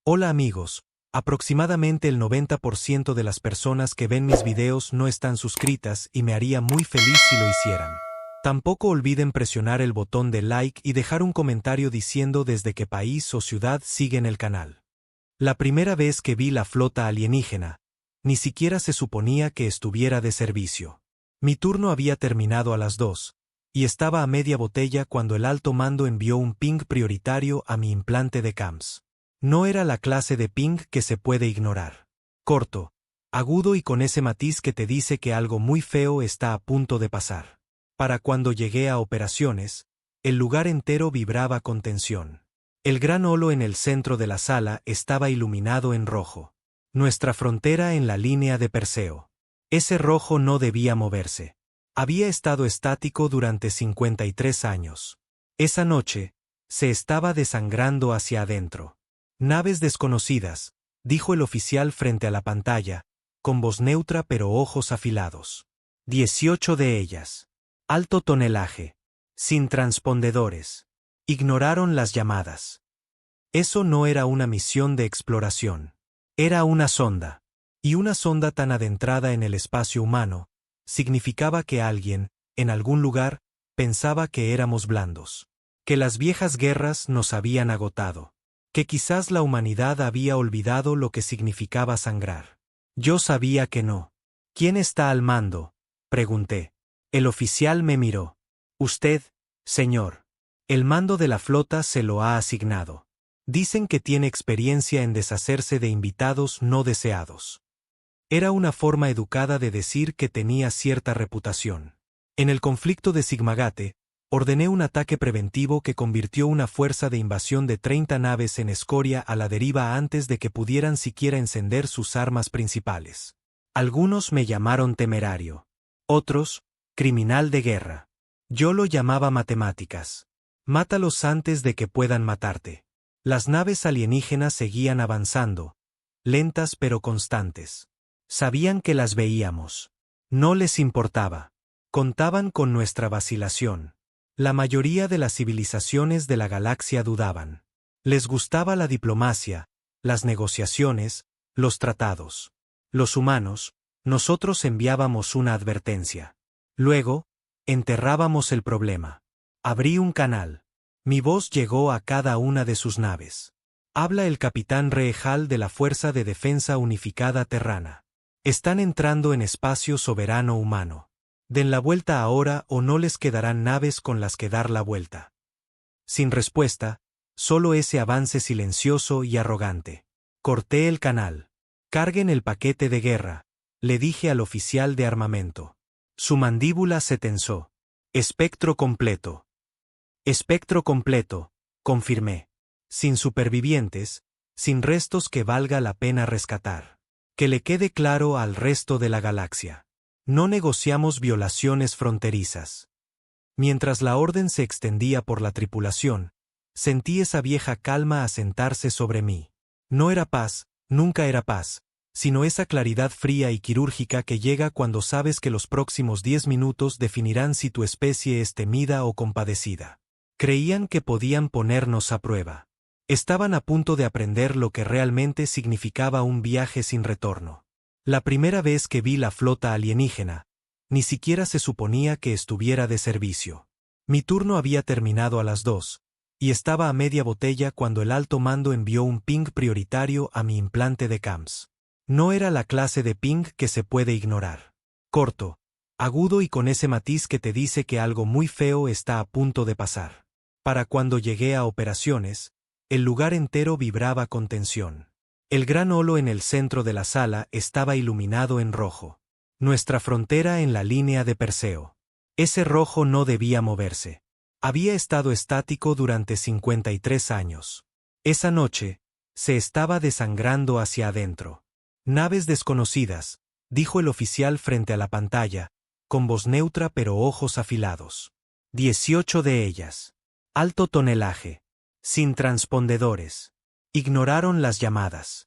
Hola amigos, aproximadamente el 90% de las personas que ven mis videos no están suscritas y me haría muy feliz si lo hicieran. Tampoco olviden presionar el botón de like y dejar un comentario diciendo desde qué país o ciudad siguen el canal. La primera vez que vi la flota alienígena, ni siquiera se suponía que estuviera de servicio. Mi turno había terminado a las 2, y estaba a media botella cuando el alto mando envió un ping prioritario a mi implante de CAMS. No era la clase de ping que se puede ignorar. Corto, agudo y con ese matiz que te dice que algo muy feo está a punto de pasar. Para cuando llegué a operaciones, el lugar entero vibraba con tensión. El gran holo en el centro de la sala estaba iluminado en rojo. Nuestra frontera en la línea de Perseo. Ese rojo no debía moverse. Había estado estático durante 53 años. Esa noche, se estaba desangrando hacia adentro. Naves desconocidas, dijo el oficial frente a la pantalla, con voz neutra pero ojos afilados. 18 de ellas. Alto tonelaje. Sin transpondedores. Ignoraron las llamadas. Eso no era una misión de exploración. Era una sonda. Y una sonda tan adentrada en el espacio humano, significaba que alguien, en algún lugar, pensaba que éramos blandos. Que las viejas guerras nos habían agotado. Que quizás la humanidad había olvidado lo que significaba sangrar. Yo sabía que no. ¿Quién está al mando?, pregunté. El oficial me miró. Usted, señor. El mando de la flota se lo ha asignado. Dicen que tiene experiencia en deshacerse de invitados no deseados. Era una forma educada de decir que tenía cierta reputación. En el conflicto de Sigmagate, ordené un ataque preventivo que convirtió una fuerza de invasión de 30 naves en escoria a la deriva antes de que pudieran siquiera encender sus armas principales. Algunos me llamaron temerario. Otros, criminal de guerra. Yo lo llamaba matemáticas. Mátalos antes de que puedan matarte. Las naves alienígenas seguían avanzando, lentas pero constantes. Sabían que las veíamos. No les importaba. Contaban con nuestra vacilación. La mayoría de las civilizaciones de la galaxia dudaban. Les gustaba la diplomacia, las negociaciones, los tratados. Los humanos, nosotros enviábamos una advertencia. Luego, enterrábamos el problema. Abrí un canal. Mi voz llegó a cada una de sus naves. Habla el capitán Rehal de la Fuerza de Defensa Unificada Terrana. Están entrando en espacio soberano humano. Den la vuelta ahora o no les quedarán naves con las que dar la vuelta. Sin respuesta, solo ese avance silencioso y arrogante. Corté el canal. Carguen el paquete de guerra, le dije al oficial de armamento. Su mandíbula se tensó. Espectro completo. Espectro completo, confirmé. Sin supervivientes, sin restos que valga la pena rescatar. Que le quede claro al resto de la galaxia. No negociamos violaciones fronterizas. Mientras la orden se extendía por la tripulación, sentí esa vieja calma asentarse sobre mí. No era paz, nunca era paz, sino esa claridad fría y quirúrgica que llega cuando sabes que los próximos 10 minutos definirán si tu especie es temida o compadecida. Creían que podían ponernos a prueba. Estaban a punto de aprender lo que realmente significaba un viaje sin retorno. La primera vez que vi la flota alienígena, ni siquiera se suponía que estuviera de servicio. Mi turno había terminado a las 2, y estaba a media botella cuando el alto mando envió un ping prioritario a mi implante de CAMS. No era la clase de ping que se puede ignorar. Corto, agudo y con ese matiz que te dice que algo muy feo está a punto de pasar. Para cuando llegué a operaciones, el lugar entero vibraba con tensión. El gran holo en el centro de la sala estaba iluminado en rojo. Nuestra frontera en la línea de Perseo. Ese rojo no debía moverse. Había estado estático durante 53 años. Esa noche, se estaba desangrando hacia adentro. Naves desconocidas, dijo el oficial frente a la pantalla, con voz neutra pero ojos afilados. 18 de ellas. Alto tonelaje. Sin transpondedores. Ignoraron las llamadas.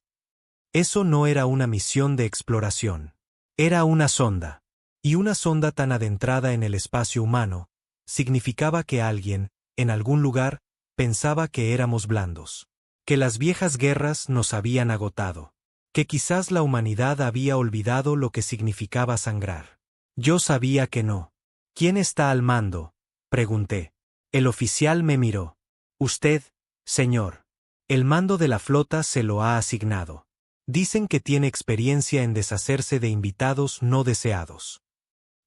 Eso no era una misión de exploración. Era una sonda. Y una sonda tan adentrada en el espacio humano, significaba que alguien, en algún lugar, pensaba que éramos blandos. que las viejas guerras nos habían agotado, que quizás la humanidad había olvidado lo que significaba sangrar. Yo sabía que no. ¿Quién está al mando?, pregunté. El oficial me miró. Usted, señor. El mando de la flota se lo ha asignado. Dicen que tiene experiencia en deshacerse de invitados no deseados.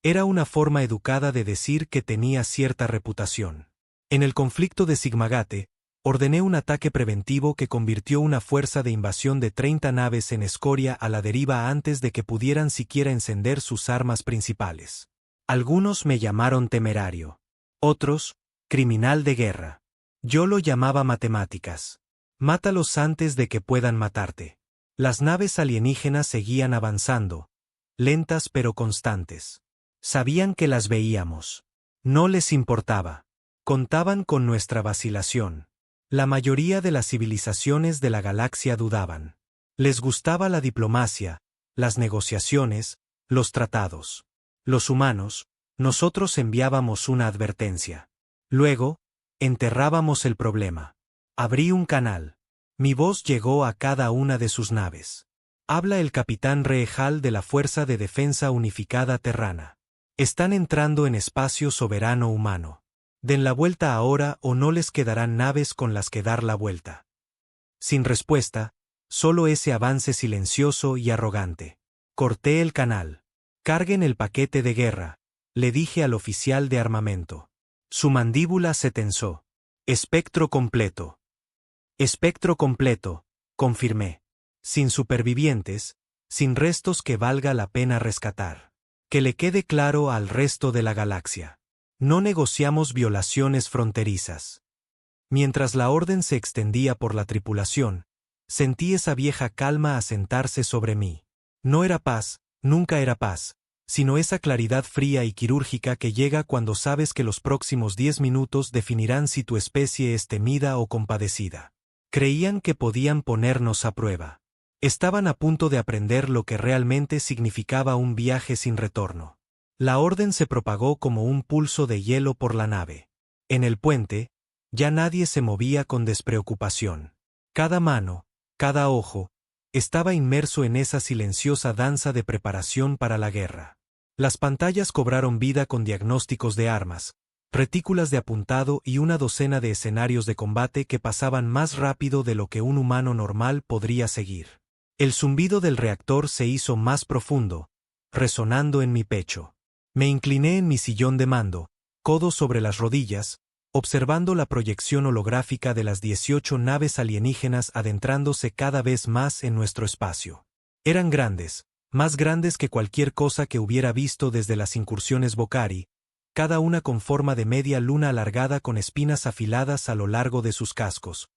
Era una forma educada de decir que tenía cierta reputación. En el conflicto de Sigmagate, ordené un ataque preventivo que convirtió una fuerza de invasión de 30 naves en escoria a la deriva antes de que pudieran siquiera encender sus armas principales. Algunos me llamaron temerario. Otros, criminal de guerra. Yo lo llamaba matemáticas. Mátalos antes de que puedan matarte. Las naves alienígenas seguían avanzando, lentas pero constantes. Sabían que las veíamos. No les importaba. Contaban con nuestra vacilación. La mayoría de las civilizaciones de la galaxia dudaban. Les gustaba la diplomacia, las negociaciones, los tratados. Los humanos, nosotros enviábamos una advertencia. Luego, enterrábamos el problema. Abrí un canal. Mi voz llegó a cada una de sus naves. Habla el capitán Rehal de la Fuerza de Defensa Unificada Terrana. Están entrando en espacio soberano humano. Den la vuelta ahora o no les quedarán naves con las que dar la vuelta. Sin respuesta, solo ese avance silencioso y arrogante. Corté el canal. Carguen el paquete de guerra, le dije al oficial de armamento. Su mandíbula se tensó. Espectro completo. Espectro completo, confirmé. Sin supervivientes, sin restos que valga la pena rescatar. Que le quede claro al resto de la galaxia. No negociamos violaciones fronterizas. Mientras la orden se extendía por la tripulación, sentí esa vieja calma asentarse sobre mí. No era paz, nunca era paz, sino esa claridad fría y quirúrgica que llega cuando sabes que los próximos 10 minutos definirán si tu especie es temida o compadecida. Creían que podían ponernos a prueba. Estaban a punto de aprender lo que realmente significaba un viaje sin retorno. La orden se propagó como un pulso de hielo por la nave. En el puente, ya nadie se movía con despreocupación. Cada mano, cada ojo, estaba inmerso en esa silenciosa danza de preparación para la guerra. Las pantallas cobraron vida con diagnósticos de armas, retículas de apuntado y una docena de escenarios de combate que pasaban más rápido de lo que un humano normal podría seguir. El zumbido del reactor se hizo más profundo, resonando en mi pecho. Me incliné en mi sillón de mando, codos sobre las rodillas, observando la proyección holográfica de las 18 naves alienígenas adentrándose cada vez más en nuestro espacio. Eran grandes, más grandes que cualquier cosa que hubiera visto desde las incursiones Bocari, cada una con forma de media luna alargada con espinas afiladas a lo largo de sus cascos,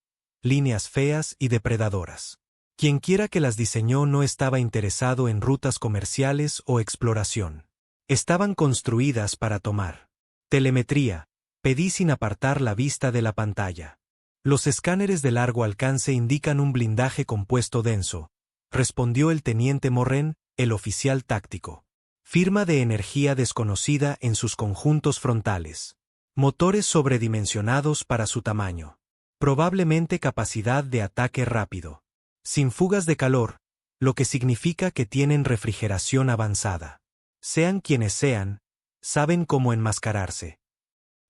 líneas feas y depredadoras. Quienquiera que las diseñó no estaba interesado en rutas comerciales o exploración. Estaban construidas para tomar. Telemetría, pedí sin apartar la vista de la pantalla. Los escáneres de largo alcance indican un blindaje compuesto denso, respondió el teniente Morren, el oficial táctico. Firma de energía desconocida en sus conjuntos frontales. Motores sobredimensionados para su tamaño. Probablemente capacidad de ataque rápido. Sin fugas de calor, lo que significa que tienen refrigeración avanzada. Sean quienes sean, saben cómo enmascararse.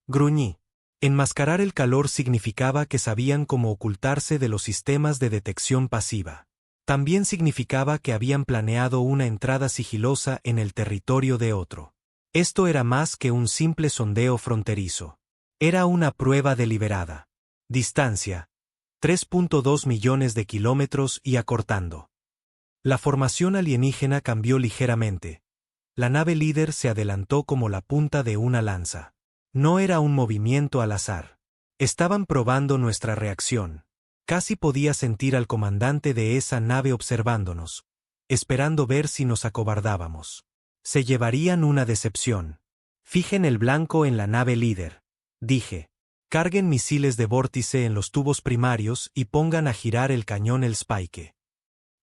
Gruñí. Enmascarar el calor significaba que sabían cómo ocultarse de los sistemas de detección pasiva. También significaba que habían planeado una entrada sigilosa en el territorio de otro. Esto era más que un simple sondeo fronterizo. Era una prueba deliberada. Distancia: 3.2 millones de kilómetros y acortando. La formación alienígena cambió ligeramente. La nave líder se adelantó como la punta de una lanza. No era un movimiento al azar. Estaban probando nuestra reacción. Casi podía sentir al comandante de esa nave observándonos, esperando ver si nos acobardábamos. Se llevarían una decepción. Fijen el blanco en la nave líder, dije. Carguen misiles de vórtice en los tubos primarios y pongan a girar el cañón el Spike.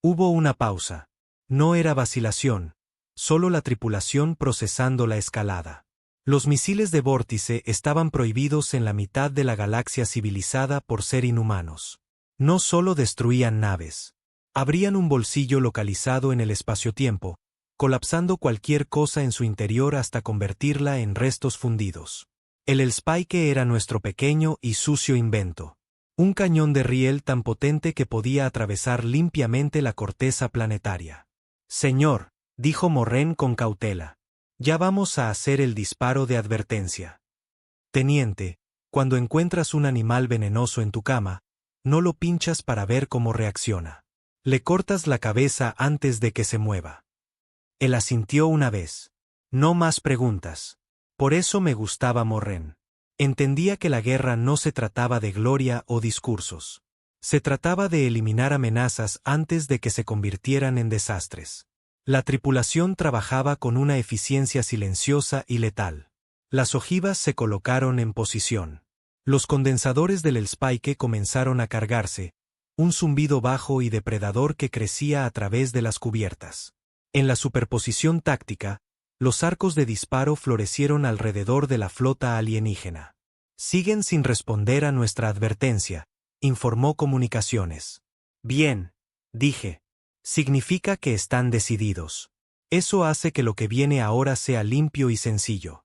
Hubo una pausa. No era vacilación, solo la tripulación procesando la escalada. Los misiles de vórtice estaban prohibidos en la mitad de la galaxia civilizada por ser inhumanos. No solo destruían naves. Abrían un bolsillo localizado en el espacio-tiempo, colapsando cualquier cosa en su interior hasta convertirla en restos fundidos. El Spike era nuestro pequeño y sucio invento. Un cañón de riel tan potente que podía atravesar limpiamente la corteza planetaria. Señor, dijo Morren con cautela. Ya vamos a hacer el disparo de advertencia. Teniente, cuando encuentras un animal venenoso en tu cama, no lo pinchas para ver cómo reacciona. Le cortas la cabeza antes de que se mueva. Él asintió una vez. No más preguntas. Por eso me gustaba Morren. Entendía que la guerra no se trataba de gloria o discursos. Se trataba de eliminar amenazas antes de que se convirtieran en desastres. La tripulación trabajaba con una eficiencia silenciosa y letal. Las ojivas se colocaron en posición. Los condensadores del Spike comenzaron a cargarse, un zumbido bajo y depredador que crecía a través de las cubiertas. En la superposición táctica, los arcos de disparo florecieron alrededor de la flota alienígena. Siguen sin responder a nuestra advertencia, informó Comunicaciones. Bien, dije. Significa que están decididos. Eso hace que lo que viene ahora sea limpio y sencillo.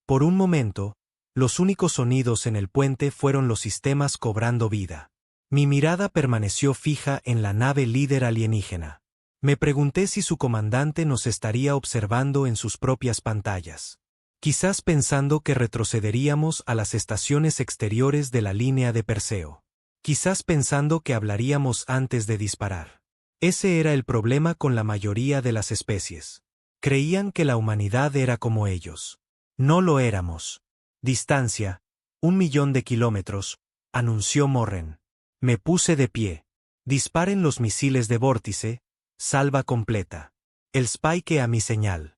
Por un momento, los únicos sonidos en el puente fueron los sistemas cobrando vida. Mi mirada permaneció fija en la nave líder alienígena. Me pregunté si su comandante nos estaría observando en sus propias pantallas. Quizás pensando que retrocederíamos a las estaciones exteriores de la línea de Perseo. Quizás pensando que hablaríamos antes de disparar. Ese era el problema con la mayoría de las especies. Creían que la humanidad era como ellos. No lo éramos. Distancia, 1.000.000 de kilómetros, anunció Morren. Me puse de pie. Disparen los misiles de vórtice, salva completa. El Spike a mi señal.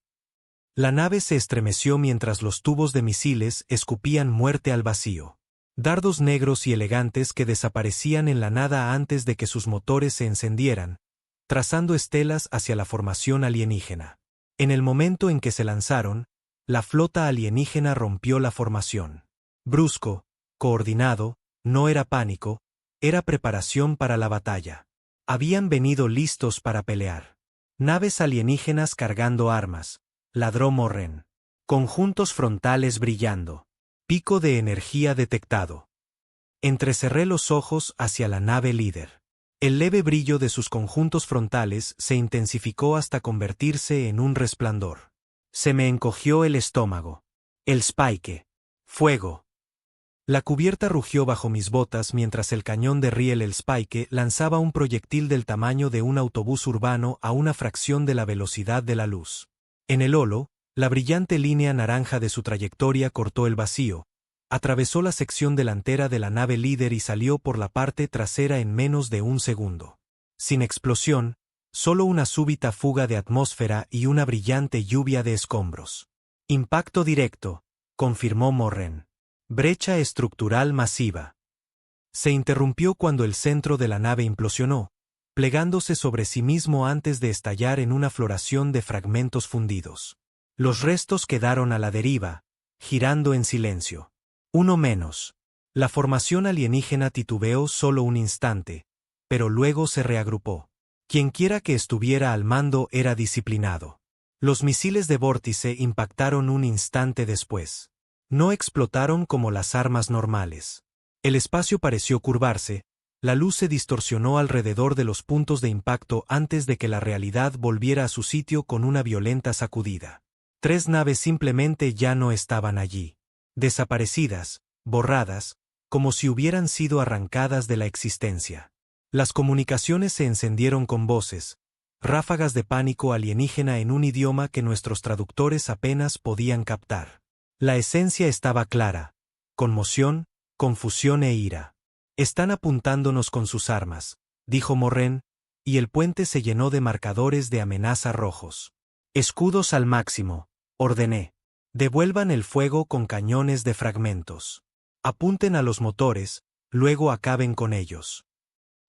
La nave se estremeció mientras los tubos de misiles escupían muerte al vacío. Dardos negros y elegantes que desaparecían en la nada antes de que sus motores se encendieran, trazando estelas hacia la formación alienígena. En el momento en que se lanzaron, la flota alienígena rompió la formación. Brusco, coordinado, no era pánico, era preparación para la batalla. Habían venido listos para pelear. Naves alienígenas cargando armas, ladró Morren. Conjuntos frontales brillando. Pico de energía detectado. Entrecerré los ojos hacia la nave líder. El leve brillo de sus conjuntos frontales se intensificó hasta convertirse en un resplandor. Se me encogió el estómago. El Spike. Fuego. La cubierta rugió bajo mis botas mientras el cañón de riel el Spike lanzaba un proyectil del tamaño de un autobús urbano a una fracción de la velocidad de la luz. En el holo, la brillante línea naranja de su trayectoria cortó el vacío, atravesó la sección delantera de la nave líder y salió por la parte trasera en menos de un segundo. Sin explosión, solo una súbita fuga de atmósfera y una brillante lluvia de escombros. Impacto directo, confirmó Morren. Brecha estructural masiva. Se interrumpió cuando el centro de la nave implosionó, plegándose sobre sí mismo antes de estallar en una floración de fragmentos fundidos. Los restos quedaron a la deriva, girando en silencio. Uno menos. La formación alienígena titubeó solo un instante, pero luego se reagrupó. Quienquiera que estuviera al mando era disciplinado. Los misiles de vórtice impactaron un instante después. No explotaron como las armas normales. El espacio pareció curvarse, la luz se distorsionó alrededor de los puntos de impacto antes de que la realidad volviera a su sitio con una violenta sacudida. 3 naves simplemente ya no estaban allí. Desaparecidas, borradas, como si hubieran sido arrancadas de la existencia. Las comunicaciones se encendieron con voces, ráfagas de pánico alienígena en un idioma que nuestros traductores apenas podían captar. La esencia estaba clara: conmoción, confusión e ira. Están apuntándonos con sus armas, dijo Morren, y el puente se llenó de marcadores de amenaza rojos. Escudos al máximo, ordené. Devuelvan el fuego con cañones de fragmentos. Apunten a los motores, luego acaben con ellos.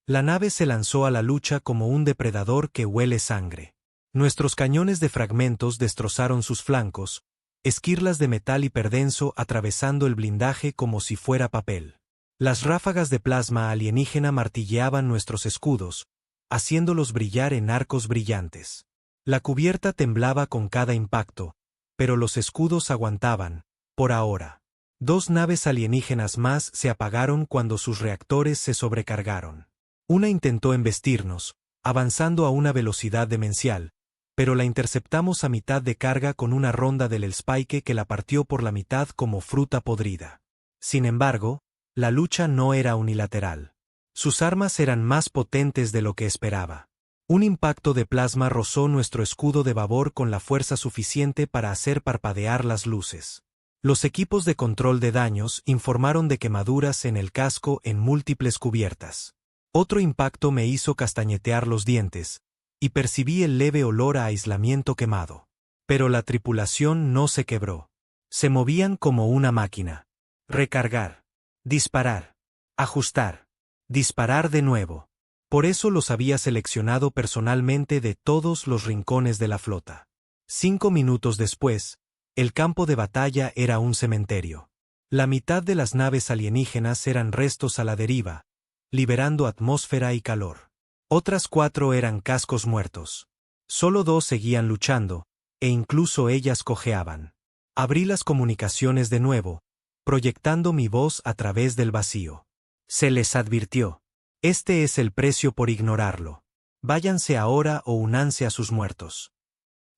La nave se lanzó a la lucha como un depredador que huele sangre. Nuestros cañones de fragmentos destrozaron sus flancos, esquirlas de metal hiperdenso atravesando el blindaje como si fuera papel. Las ráfagas de plasma alienígena martilleaban nuestros escudos, haciéndolos brillar en arcos brillantes. La cubierta temblaba con cada impacto, pero los escudos aguantaban, por ahora. 2 naves alienígenas más se apagaron cuando sus reactores se sobrecargaron. Una intentó embestirnos, avanzando a una velocidad demencial, pero la interceptamos a mitad de carga con una ronda del Spike que la partió por la mitad como fruta podrida. Sin embargo, la lucha no era unilateral. Sus armas eran más potentes de lo que esperaba. Un impacto de plasma rozó nuestro escudo de babor con la fuerza suficiente para hacer parpadear las luces. Los equipos de control de daños informaron de quemaduras en el casco en múltiples cubiertas. Otro impacto me hizo castañetear los dientes, y percibí el leve olor a aislamiento quemado. Pero la tripulación no se quebró. Se movían como una máquina. Recargar. Disparar. Ajustar. Disparar de nuevo. Por eso los había seleccionado personalmente de todos los rincones de la flota. 5 minutos después, el campo de batalla era un cementerio. La mitad de las naves alienígenas eran restos a la deriva, liberando atmósfera y calor. Otras 4 eran cascos muertos. Solo 2 seguían luchando, e incluso ellas cojeaban. Abrí las comunicaciones de nuevo, proyectando mi voz a través del vacío. Se les advirtió. Este es el precio por ignorarlo. Váyanse ahora o únanse a sus muertos.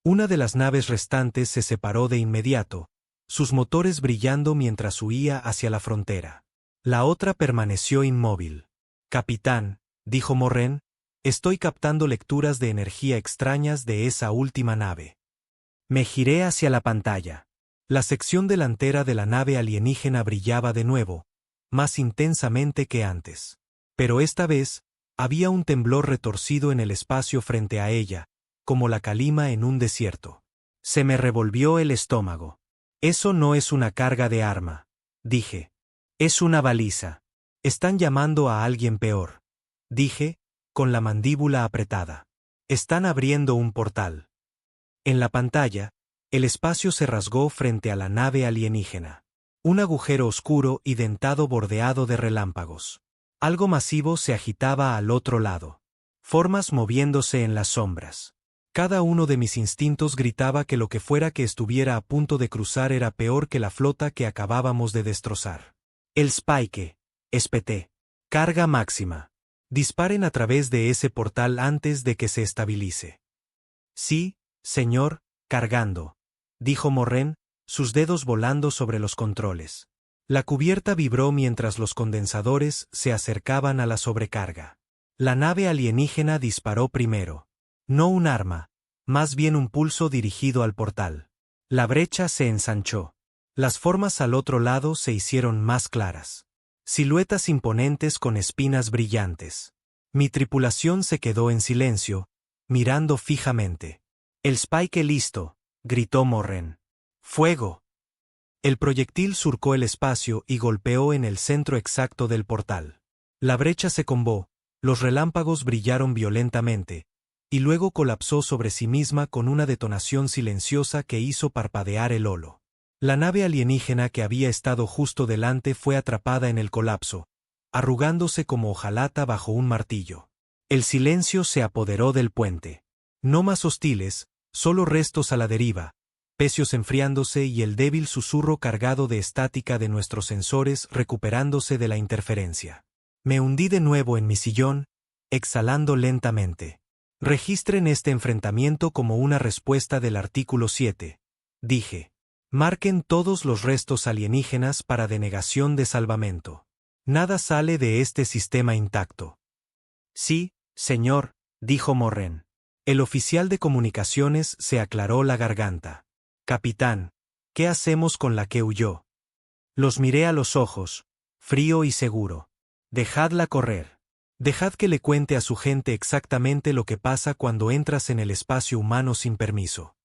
Una de las naves restantes se separó de inmediato, sus motores brillando mientras huía hacia la frontera. La otra permaneció inmóvil. Capitán, dijo Morren, estoy captando lecturas de energía extrañas de esa última nave. Me giré hacia la pantalla. La sección delantera de la nave alienígena brillaba de nuevo, más intensamente que antes. Pero esta vez, había un temblor retorcido en el espacio frente a ella, como la calima en un desierto. Se me revolvió el estómago. Eso no es una carga de arma, dije. Es una baliza. Están llamando a alguien peor, dije, con la mandíbula apretada. Están abriendo un portal. En la pantalla, el espacio se rasgó frente a la nave alienígena. Un agujero oscuro y dentado bordeado de relámpagos. Algo masivo se agitaba al otro lado. Formas moviéndose en las sombras. Cada uno de mis instintos gritaba que lo que fuera que estuviera a punto de cruzar era peor que la flota que acabábamos de destrozar. El Spike, espeté. Carga máxima. Disparen a través de ese portal antes de que se estabilice. Sí, señor, cargando, dijo Morren, sus dedos volando sobre los controles. La cubierta vibró mientras los condensadores se acercaban a la sobrecarga. La nave alienígena disparó primero. No un arma, más bien un pulso dirigido al portal. La brecha se ensanchó. Las formas al otro lado se hicieron más claras. Siluetas imponentes con espinas brillantes. Mi tripulación se quedó en silencio, mirando fijamente. El Spike listo, gritó Morren. ¡Fuego! El proyectil surcó el espacio y golpeó en el centro exacto del portal. La brecha se combó, los relámpagos brillaron violentamente, y luego colapsó sobre sí misma con una detonación silenciosa que hizo parpadear el holo. La nave alienígena que había estado justo delante fue atrapada en el colapso, arrugándose como hojalata bajo un martillo. El silencio se apoderó del puente. No más hostiles, solo restos a la deriva, pecios enfriándose y el débil susurro cargado de estática de nuestros sensores recuperándose de la interferencia. Me hundí de nuevo en mi sillón, exhalando lentamente. Registren este enfrentamiento como una respuesta del artículo 7, dije. Marquen todos los restos alienígenas para denegación de salvamento. Nada sale de este sistema intacto. Sí, señor, dijo Morren. El oficial de comunicaciones se aclaró la garganta. Capitán, ¿qué hacemos con la que huyó? Los miré a los ojos, frío y seguro. Dejadla correr. Dejad que le cuente a su gente exactamente lo que pasa cuando entras en el espacio humano sin permiso.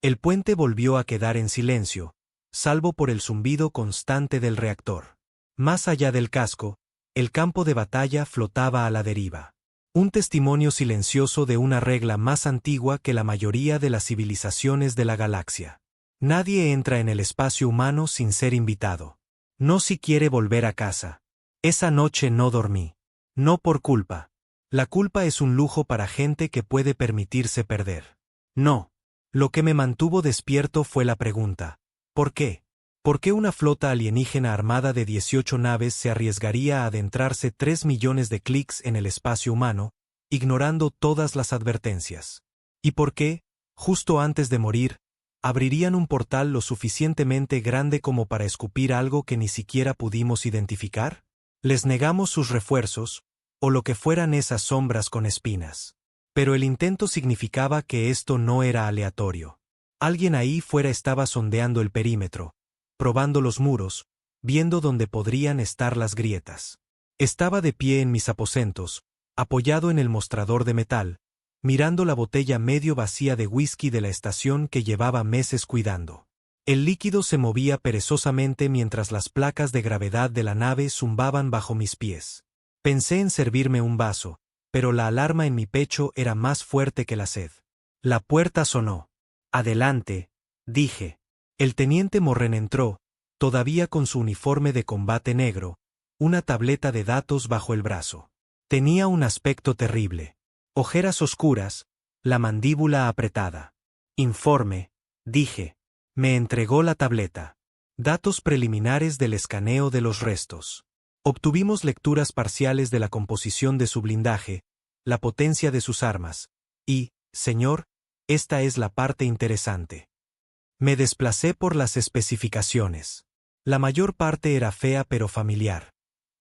El puente volvió a quedar en silencio, salvo por el zumbido constante del reactor. Más allá del casco, el campo de batalla flotaba a la deriva. Un testimonio silencioso de una regla más antigua que la mayoría de las civilizaciones de la galaxia. Nadie entra en el espacio humano sin ser invitado. No si quiere volver a casa. Esa noche no dormí. No por culpa. La culpa es un lujo para gente que puede permitirse perder. No. Lo que me mantuvo despierto fue la pregunta: ¿por qué? ¿Por qué una flota alienígena armada de 18 naves se arriesgaría a adentrarse 3 millones de clics en el espacio humano, ignorando todas las advertencias? ¿Y por qué, justo antes de morir, abrirían un portal lo suficientemente grande como para escupir algo que ni siquiera pudimos identificar? Les negamos sus refuerzos, o lo que fueran esas sombras con espinas. Pero el intento significaba que esto no era aleatorio. Alguien ahí fuera estaba sondeando el perímetro, probando los muros, viendo dónde podrían estar las grietas. Estaba de pie en mis aposentos, apoyado en el mostrador de metal, mirando la botella medio vacía de whisky de la estación que llevaba meses cuidando. El líquido se movía perezosamente mientras las placas de gravedad de la nave zumbaban bajo mis pies. Pensé en servirme un vaso, pero la alarma en mi pecho era más fuerte que la sed. La puerta sonó. «Adelante», dije. El teniente Morren entró, todavía con su uniforme de combate negro, una tableta de datos bajo el brazo. Tenía un aspecto terrible. Ojeras oscuras, la mandíbula apretada. «Informe», dije. Me entregó la tableta. Datos preliminares del escaneo de los restos. Obtuvimos lecturas parciales de la composición de su blindaje, la potencia de sus armas, y, señor, esta es la parte interesante. Me desplacé por las especificaciones. La mayor parte era fea pero familiar.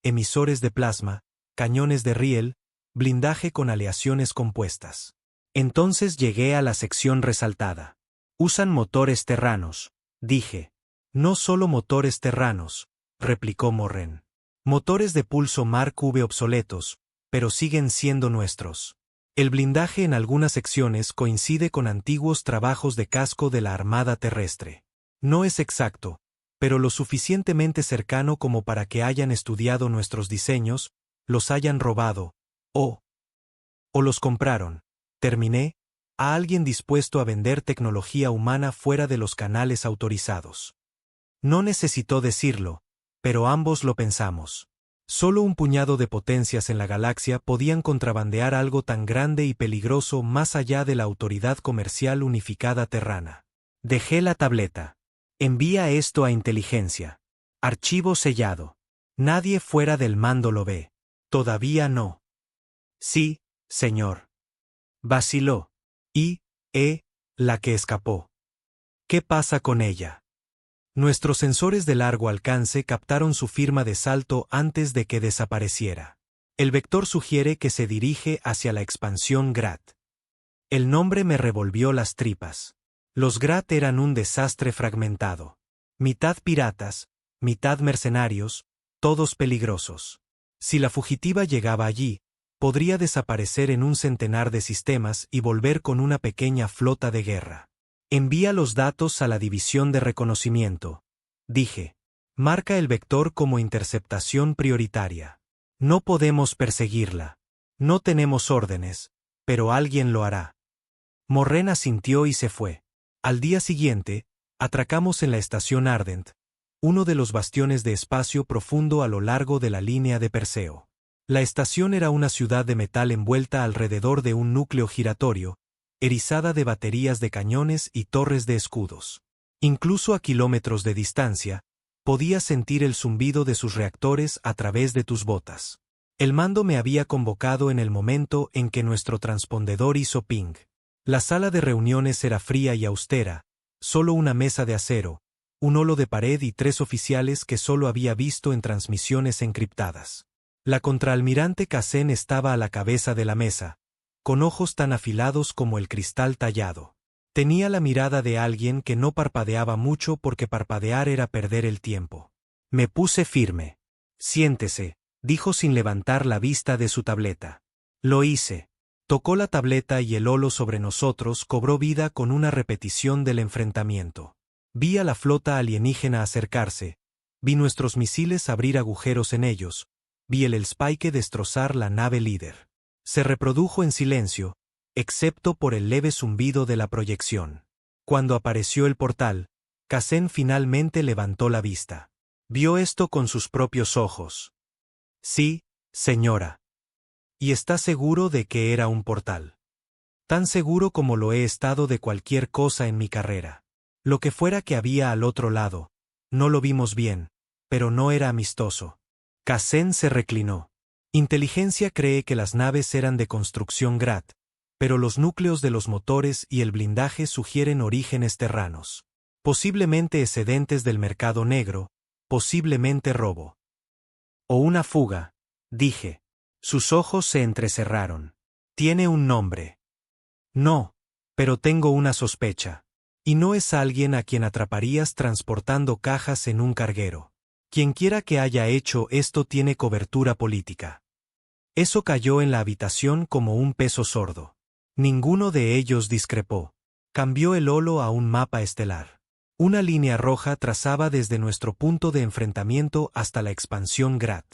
Emisores de plasma, cañones de riel, blindaje con aleaciones compuestas. Entonces llegué a la sección resaltada. Usan motores terranos, dije. No solo motores terranos, replicó Morren. Motores de pulso Mark V obsoletos, pero siguen siendo nuestros. El blindaje en algunas secciones coincide con antiguos trabajos de casco de la Armada Terrestre. No es exacto, pero lo suficientemente cercano como para que hayan estudiado nuestros diseños, los hayan robado, o los compraron. Terminé, a alguien dispuesto a vender tecnología humana fuera de los canales autorizados. No necesitó decirlo, pero ambos lo pensamos. Solo un puñado de potencias en la galaxia podían contrabandear algo tan grande y peligroso más allá de la autoridad comercial unificada terrana. Dejé la tableta. Envía esto a inteligencia. Archivo sellado. Nadie fuera del mando lo ve. Todavía no. Sí, señor. Vaciló. La que escapó. ¿Qué pasa con ella? Nuestros sensores de largo alcance captaron su firma de salto antes de que desapareciera. El vector sugiere que se dirige hacia la expansión Grat. El nombre me revolvió las tripas. Los Grat eran un desastre fragmentado. Mitad piratas, mitad mercenarios, todos peligrosos. Si la fugitiva llegaba allí, podría desaparecer en un centenar de sistemas y volver con una pequeña flota de guerra. Envía los datos a la división de reconocimiento, dije. Marca el vector como interceptación prioritaria. No podemos perseguirla. No tenemos órdenes, pero alguien lo hará. Morren asintió y se fue. Al día siguiente, atracamos en la estación Ardent, uno de los bastiones de espacio profundo a lo largo de la línea de Perseo. La estación era una ciudad de metal envuelta alrededor de un núcleo giratorio, erizada de baterías de cañones y torres de escudos. Incluso a kilómetros de distancia, podías sentir el zumbido de sus reactores a través de tus botas. El mando me había convocado en el momento en que nuestro transpondedor hizo ping. La sala de reuniones era fría y austera, solo una mesa de acero, un holo de pared y 3 oficiales que solo había visto en transmisiones encriptadas. La contraalmirante Casen estaba a la cabeza de la mesa, con ojos tan afilados como el cristal tallado. Tenía la mirada de alguien que no parpadeaba mucho porque parpadear era perder el tiempo. Me puse firme. Siéntese, dijo sin levantar la vista de su tableta. Lo hice. Tocó la tableta y el holo sobre nosotros cobró vida con una repetición del enfrentamiento. Vi a la flota alienígena acercarse, vi nuestros misiles abrir agujeros en ellos, vi el Spike destrozar la nave líder. Se reprodujo en silencio, excepto por el leve zumbido de la proyección. Cuando apareció el portal, Casen finalmente levantó la vista. Vio esto con sus propios ojos. Sí, señora. ¿Y está seguro de que era un portal? Tan seguro como lo he estado de cualquier cosa en mi carrera. Lo que fuera que había al otro lado, no lo vimos bien, pero no era amistoso. Casen se reclinó. Inteligencia cree que las naves eran de construcción Grat, pero los núcleos de los motores y el blindaje sugieren orígenes terranos. Posiblemente excedentes del mercado negro, posiblemente robo. O una fuga, dije. Sus ojos se entrecerraron. Tiene un nombre. No, pero tengo una sospecha. Y no es alguien a quien atraparías transportando cajas en un carguero. Quienquiera que haya hecho esto tiene cobertura política. Eso cayó en la habitación como un peso sordo. Ninguno de ellos discrepó. Cambió el holo a un mapa estelar. Una línea roja trazaba desde nuestro punto de enfrentamiento hasta la expansión Grat.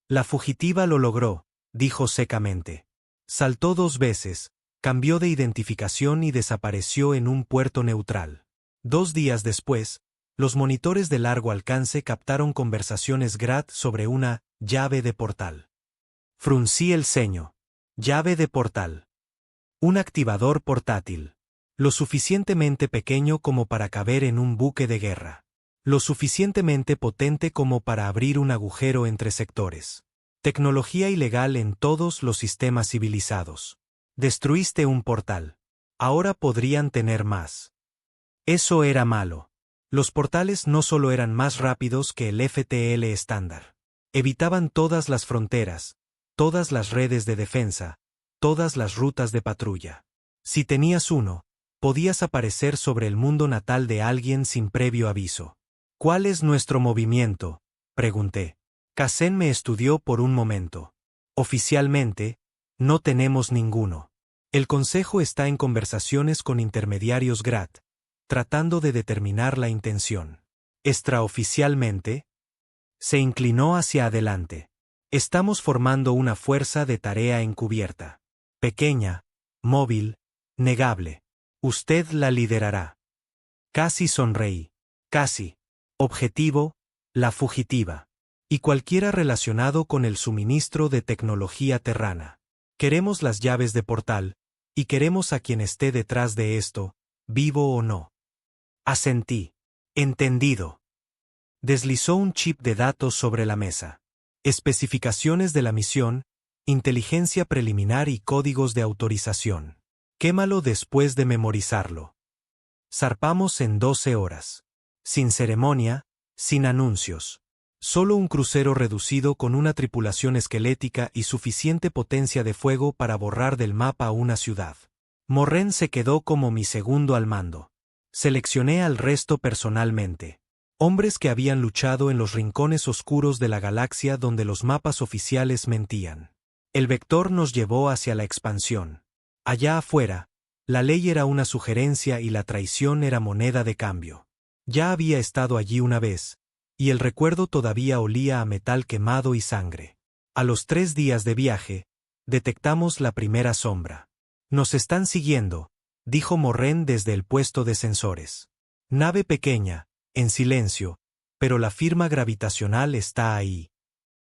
La fugitiva lo logró, dijo secamente. Saltó 2 veces, cambió de identificación y desapareció en un puerto neutral. 2 días después, los monitores de largo alcance captaron conversaciones Grat sobre una llave de portal. Fruncí el ceño. Llave de portal. Un activador portátil. Lo suficientemente pequeño como para caber en un buque de guerra. Lo suficientemente potente como para abrir un agujero entre sectores. Tecnología ilegal en todos los sistemas civilizados. Destruiste un portal. Ahora podrían tener más. Eso era malo. Los portales no solo eran más rápidos que el FTL estándar. Evitaban todas las fronteras, todas las redes de defensa, todas las rutas de patrulla. Si tenías uno, podías aparecer sobre el mundo natal de alguien sin previo aviso. ¿Cuál es nuestro movimiento?, pregunté. Casen me estudió por un momento. Oficialmente, no tenemos ninguno. El Consejo está en conversaciones con intermediarios Grat, tratando de determinar la intención. Extraoficialmente, se inclinó hacia adelante. Estamos formando una fuerza de tarea encubierta. Pequeña, móvil, negable. Usted la liderará. Casi sonreí. Casi. Objetivo, la fugitiva. Y cualquiera relacionado con el suministro de tecnología terrana. Queremos las llaves de portal, y queremos a quien esté detrás de esto, vivo o no. Asentí. Entendido. Deslizó un chip de datos sobre la mesa. Especificaciones de la misión, inteligencia preliminar y códigos de autorización. Quémalo después de memorizarlo. Zarpamos en 12 horas. Sin ceremonia, sin anuncios. Solo un crucero reducido con una tripulación esquelética y suficiente potencia de fuego para borrar del mapa una ciudad. Morren se quedó como mi segundo al mando. Seleccioné al resto personalmente. Hombres que habían luchado en los rincones oscuros de la galaxia donde los mapas oficiales mentían. El vector nos llevó hacia la expansión. Allá afuera, la ley era una sugerencia y la traición era moneda de cambio. Ya había estado allí una vez, y el recuerdo todavía olía a metal quemado y sangre. A los 3 días de viaje, detectamos la primera sombra. Nos están siguiendo, dijo Morren desde el puesto de sensores. Nave pequeña, en silencio, pero la firma gravitacional está ahí.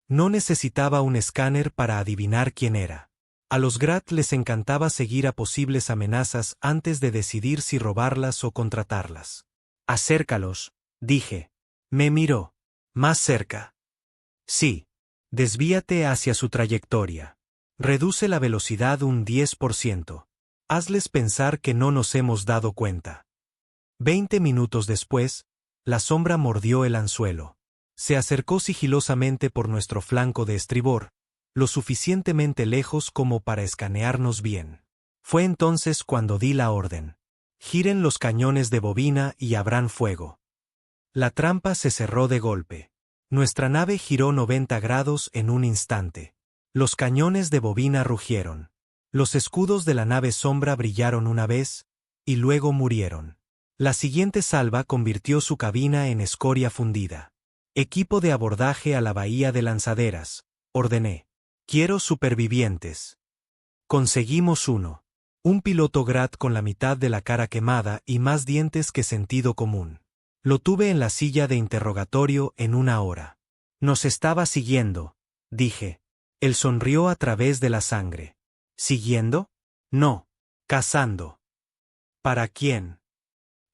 No necesitaba un escáner para adivinar quién era. A los Grat les encantaba seguir a posibles amenazas antes de decidir si robarlas o contratarlas. Acércalos, dije. Me miró. Más cerca. Sí. Desvíate hacia su trayectoria. Reduce la velocidad un 10%. Hazles pensar que no nos hemos dado cuenta. 20 minutos después, la sombra mordió el anzuelo. Se acercó sigilosamente por nuestro flanco de estribor, lo suficientemente lejos como para escanearnos bien. Fue entonces cuando di la orden. Giren los cañones de bobina y abran fuego. La trampa se cerró de golpe. Nuestra nave giró 90 grados en un instante. Los cañones de bobina rugieron. Los escudos de la nave sombra brillaron una vez, y luego murieron. La siguiente salva convirtió su cabina en escoria fundida. Equipo de abordaje a la bahía de lanzaderas, ordené. Quiero supervivientes. Conseguimos uno. Un piloto Grat con la mitad de la cara quemada y más dientes que sentido común. Lo tuve en la silla de interrogatorio en 1 hora. Nos estaba siguiendo, dije. Él sonrió a través de la sangre. ¿Siguiendo? No. Cazando. ¿Para quién?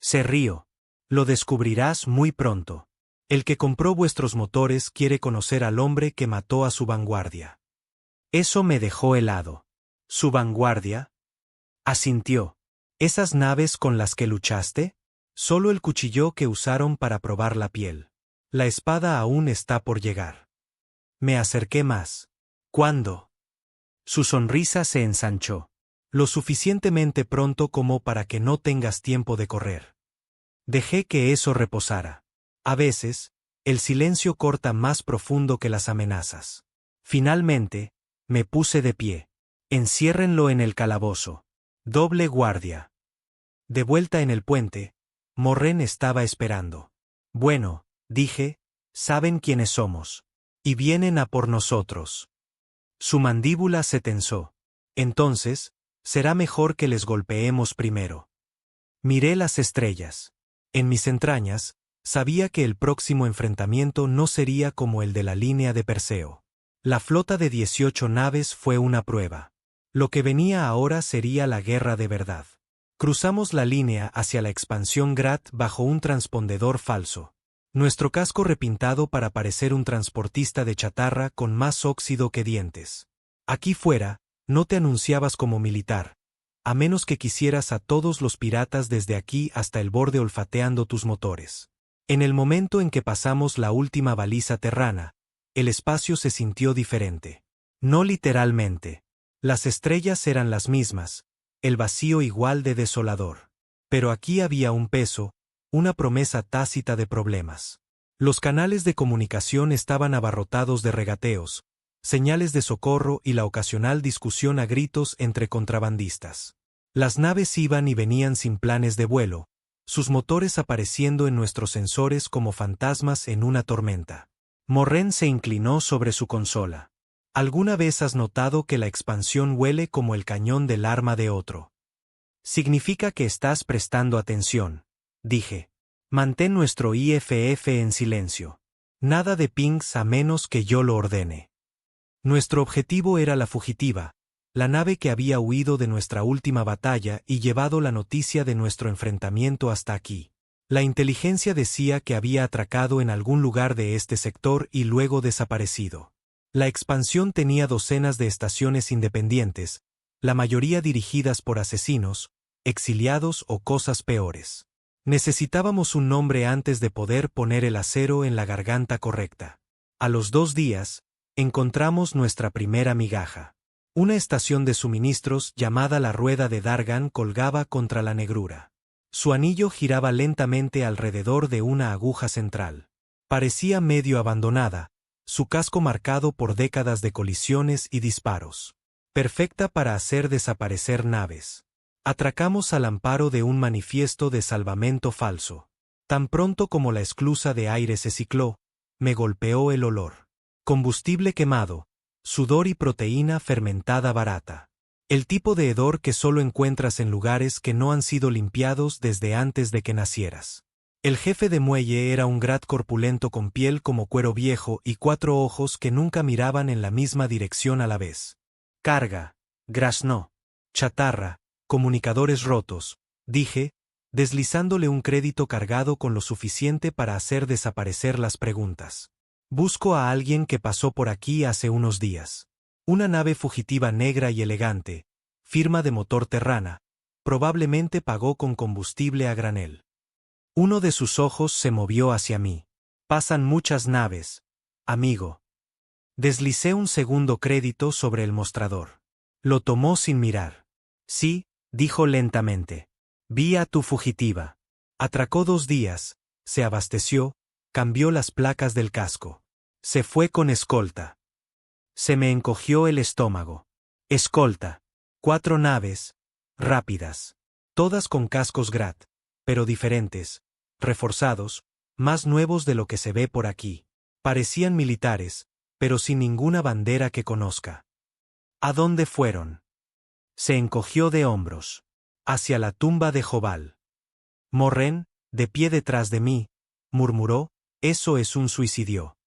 Se rió. Lo descubrirás muy pronto. El que compró vuestros motores quiere conocer al hombre que mató a su vanguardia. Eso me dejó helado. ¿Su vanguardia? Asintió. ¿Esas naves con las que luchaste? Solo el cuchillo que usaron para probar la piel. La espada aún está por llegar. Me acerqué más. ¿Cuándo? Su sonrisa se ensanchó. Lo suficientemente pronto como para que no tengas tiempo de correr. Dejé que eso reposara. A veces, el silencio corta más profundo que las amenazas. Finalmente, me puse de pie. Enciérrenlo en el calabozo. Doble guardia. De vuelta en el puente, Morren estaba esperando. Bueno, dije, saben quiénes somos. Y vienen a por nosotros. Su mandíbula se tensó. Entonces, será mejor que les golpeemos primero. Miré las estrellas. En mis entrañas, sabía que el próximo enfrentamiento no sería como el de la línea de Perseo. La flota de 18 naves fue una prueba. Lo que venía ahora sería la guerra de verdad. Cruzamos la línea hacia la expansión Grat bajo un transpondedor falso. Nuestro casco repintado para parecer un transportista de chatarra con más óxido que dientes. Aquí fuera, no te anunciabas como militar, a menos que quisieras a todos los piratas desde aquí hasta el borde olfateando tus motores. En el momento en que pasamos la última baliza terrana, el espacio se sintió diferente. No literalmente. Las estrellas eran las mismas, el vacío igual de desolador. Pero aquí había un peso, una promesa tácita de problemas. Los canales de comunicación estaban abarrotados de regateos, señales de socorro y la ocasional discusión a gritos entre contrabandistas. Las naves iban y venían sin planes de vuelo, sus motores apareciendo en nuestros sensores como fantasmas en una tormenta. Morren se inclinó sobre su consola. ¿Alguna vez has notado que la expansión huele como el cañón del arma de otro? Significa que estás prestando atención, dije. Mantén nuestro IFF en silencio. Nada de pings a menos que yo lo ordene. Nuestro objetivo era la fugitiva, la nave que había huido de nuestra última batalla y llevado la noticia de nuestro enfrentamiento hasta aquí. La inteligencia decía que había atracado en algún lugar de este sector y luego desaparecido. La expansión tenía docenas de estaciones independientes, la mayoría dirigidas por asesinos, exiliados o cosas peores. Necesitábamos un nombre antes de poder poner el acero en la garganta correcta. A los 2 días, encontramos nuestra primera migaja. Una estación de suministros llamada la Rueda de Dargan colgaba contra la negrura. Su anillo giraba lentamente alrededor de una aguja central. Parecía medio abandonada, su casco marcado por décadas de colisiones y disparos. Perfecta para hacer desaparecer naves. Atracamos al amparo de un manifiesto de salvamento falso. Tan pronto como la esclusa de aire se cicló, me golpeó el olor. Combustible quemado, sudor y proteína fermentada barata. El tipo de hedor que solo encuentras en lugares que no han sido limpiados desde antes de que nacieras. El jefe de muelle era un Grat corpulento con piel como cuero viejo y 4 ojos que nunca miraban en la misma dirección a la vez. Carga, Grasno, chatarra, comunicadores rotos, dije, deslizándole un crédito cargado con lo suficiente para hacer desaparecer las preguntas. Busco a alguien que pasó por aquí hace unos días. Una nave fugitiva negra y elegante, firma de motor Terrana, probablemente pagó con combustible a granel. Uno de sus ojos se movió hacia mí. Pasan muchas naves, amigo. Deslicé un segundo crédito sobre el mostrador. Lo tomó sin mirar. Sí, dijo lentamente. Vi a tu fugitiva. Atracó 2 días, se abasteció, cambió las placas del casco. Se fue con escolta. Se me encogió el estómago. Escolta. 4 naves, rápidas. Todas con cascos Grat, pero diferentes, reforzados, más nuevos de lo que se ve por aquí. Parecían militares, pero sin ninguna bandera que conozca. ¿A dónde fueron? Se encogió de hombros. Hacia la tumba de Jobal. Morren, de pie detrás de mí, murmuró, eso es un suicidio.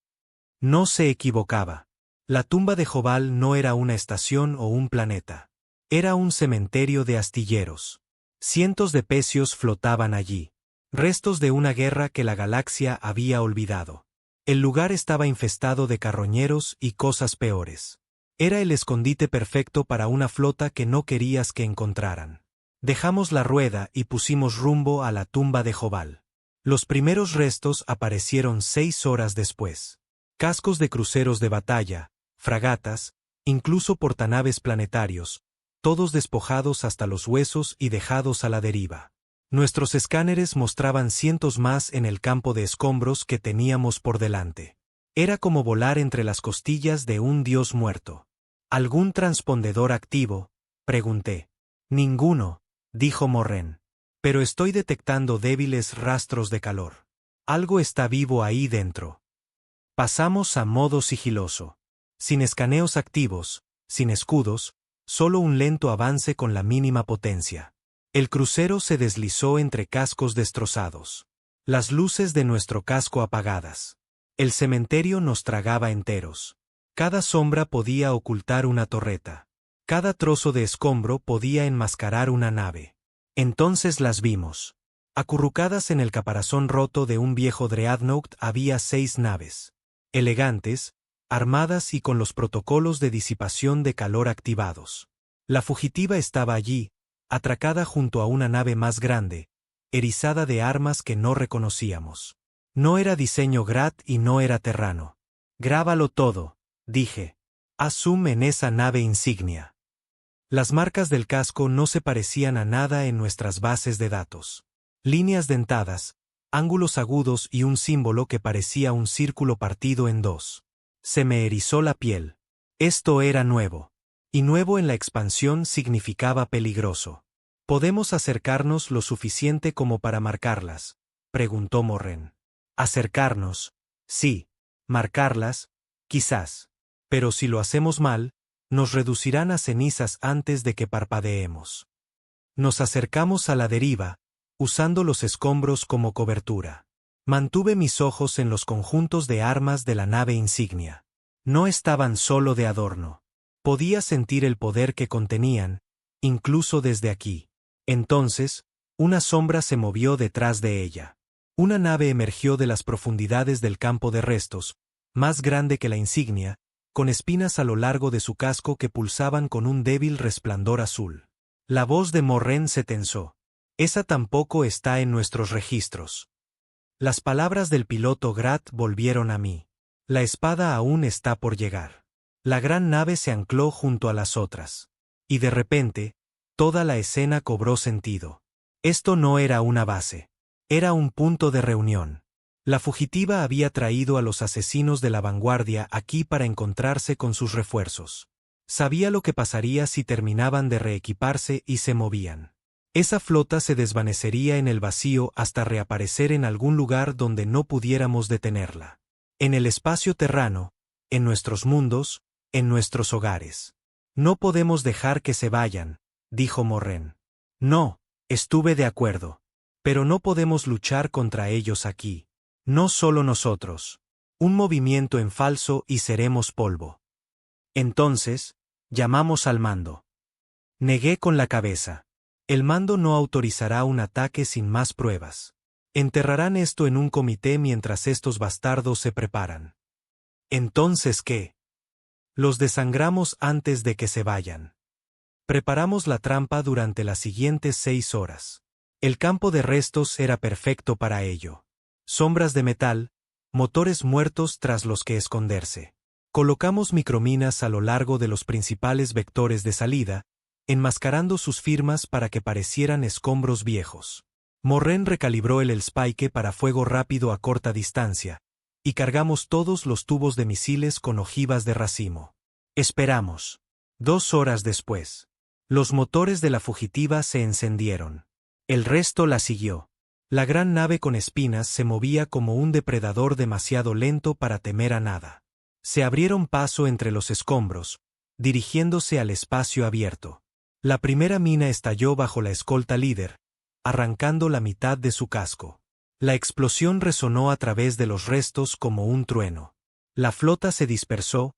No se equivocaba. La tumba de Jobal no era una estación o un planeta. Era un cementerio de astilleros. Cientos de pecios flotaban allí. Restos de una guerra que la galaxia había olvidado. El lugar estaba infestado de carroñeros y cosas peores. Era el escondite perfecto para una flota que no querías que encontraran. Dejamos la rueda y pusimos rumbo a la tumba de Jobal. Los primeros restos aparecieron 6 horas después. Cascos de cruceros de batalla, fragatas, incluso portanaves planetarios, todos despojados hasta los huesos y dejados a la deriva. Nuestros escáneres mostraban cientos más en el campo de escombros que teníamos por delante. Era como volar entre las costillas de un dios muerto. ¿Algún transpondedor activo?, pregunté. Ninguno, dijo Morren. Pero estoy detectando débiles rastros de calor. Algo está vivo ahí dentro. Pasamos a modo sigiloso. Sin escaneos activos, sin escudos, solo un lento avance con la mínima potencia. El crucero se deslizó entre cascos destrozados. Las luces de nuestro casco apagadas. El cementerio nos tragaba enteros. Cada sombra podía ocultar una torreta. Cada trozo de escombro podía enmascarar una nave. Entonces las vimos. Acurrucadas en el caparazón roto de un viejo Dreadnought había 6 naves. Elegantes, armadas y con los protocolos de disipación de calor activados. La fugitiva estaba allí, atracada junto a una nave más grande, erizada de armas que no reconocíamos. No era diseño Grat y no era terrano. Grábalo todo, dije. Haz zoom en esa nave insignia. Las marcas del casco no se parecían a nada en nuestras bases de datos. Líneas dentadas, ángulos agudos y un símbolo que parecía un círculo partido en 2. Se me erizó la piel. Esto era nuevo. Y nuevo en la expansión significaba peligroso. ¿Podemos acercarnos lo suficiente como para marcarlas?, preguntó Morren. Acercarnos, sí. Marcarlas, quizás. Pero si lo hacemos mal, nos reducirán a cenizas antes de que parpadeemos. Nos acercamos a la deriva, usando los escombros como cobertura. Mantuve mis ojos en los conjuntos de armas de la nave insignia. No estaban solo de adorno. Podía sentir el poder que contenían, incluso desde aquí. Entonces, una sombra se movió detrás de ella. Una nave emergió de las profundidades del campo de restos, más grande que la insignia, con espinas a lo largo de su casco que pulsaban con un débil resplandor azul. La voz de Morren se tensó. Esa tampoco está en nuestros registros. Las palabras del piloto Grat volvieron a mí. La espada aún está por llegar. La gran nave se ancló junto a las otras. Y de repente, toda la escena cobró sentido. Esto no era una base. Era un punto de reunión. La fugitiva había traído a los asesinos de la vanguardia aquí para encontrarse con sus refuerzos. Sabía lo que pasaría si terminaban de reequiparse y se movían. Esa flota se desvanecería en el vacío hasta reaparecer en algún lugar donde no pudiéramos detenerla. En el espacio terrano, en nuestros mundos, en nuestros hogares. No podemos dejar que se vayan, dijo Morren. No, estuve de acuerdo. Pero no podemos luchar contra ellos aquí. No solo nosotros. Un movimiento en falso y seremos polvo. Entonces, llamamos al mando. Negué con la cabeza. El mando no autorizará un ataque sin más pruebas. Enterrarán esto en un comité mientras estos bastardos se preparan. ¿Entonces qué? Los desangramos antes de que se vayan. Preparamos la trampa durante las siguientes 6 horas. El campo de restos era perfecto para ello. Sombras de metal, motores muertos tras los que esconderse. Colocamos microminas a lo largo de los principales vectores de salida, enmascarando sus firmas para que parecieran escombros viejos. Morren recalibró el Spike para fuego rápido a corta distancia, y cargamos todos los tubos de misiles con ojivas de racimo. Esperamos. 2 horas después. Los motores de la fugitiva se encendieron. El resto la siguió. La gran nave con espinas se movía como un depredador demasiado lento para temer a nada. Se abrieron paso entre los escombros, dirigiéndose al espacio abierto. La primera mina estalló bajo la escolta líder, arrancando la mitad de su casco. La explosión resonó a través de los restos como un trueno. La flota se dispersó,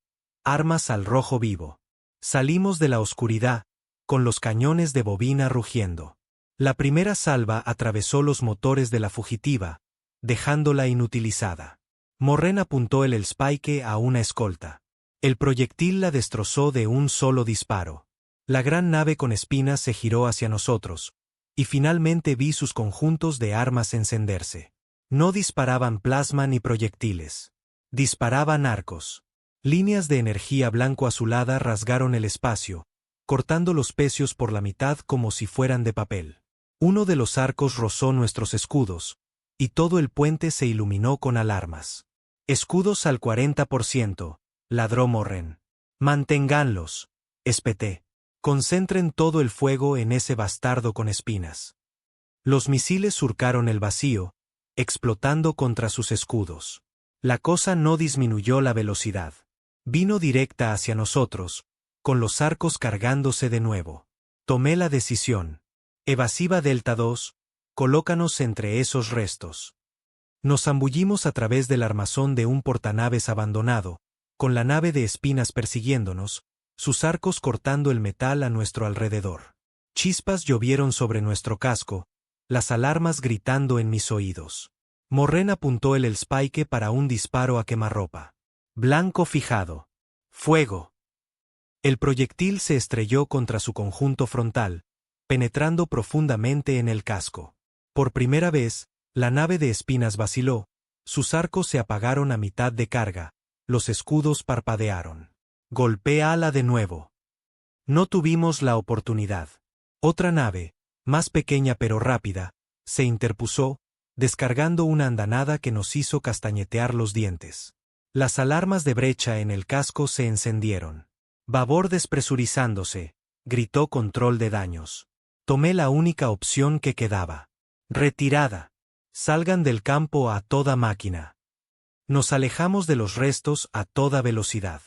armas al rojo vivo. Salimos de la oscuridad, con los cañones de bobina rugiendo. La primera salva atravesó los motores de la fugitiva, dejándola inutilizada. Morren apuntó el Spike a una escolta. El proyectil la destrozó de un solo disparo. La gran nave con espinas se giró hacia nosotros, y finalmente vi sus conjuntos de armas encenderse. No disparaban plasma ni proyectiles. Disparaban arcos. Líneas de energía blanco-azulada rasgaron el espacio, cortando los pecios por la mitad como si fueran de papel. Uno de los arcos rozó nuestros escudos, y todo el puente se iluminó con alarmas. Escudos al 40%, ladró Morren. Manténganlos, espeté. Concentren todo el fuego en ese bastardo con espinas. Los misiles surcaron el vacío, explotando contra sus escudos. La cosa no disminuyó la velocidad. Vino directa hacia nosotros, con los arcos cargándose de nuevo. Tomé la decisión. Evasiva Delta 2, colócanos entre esos restos. Nos zambullimos a través del armazón de un portanaves abandonado, con la nave de espinas persiguiéndonos, sus arcos cortando el metal a nuestro alrededor. Chispas llovieron sobre nuestro casco, las alarmas gritando en mis oídos. Morren apuntó el Spike para un disparo a quemarropa. Blanco fijado. ¡Fuego! El proyectil se estrelló contra su conjunto frontal, penetrando profundamente en el casco. Por primera vez, la nave de espinas vaciló, sus arcos se apagaron a mitad de carga, los escudos parpadearon. Golpéala de nuevo. No tuvimos la oportunidad. Otra nave, más pequeña pero rápida, se interpuso, descargando una andanada que nos hizo castañetear los dientes. Las alarmas de brecha en el casco se encendieron. Babor despresurizándose, gritó control de daños. Tomé la única opción que quedaba. Retirada. Salgan del campo a toda máquina. Nos alejamos de los restos a toda velocidad.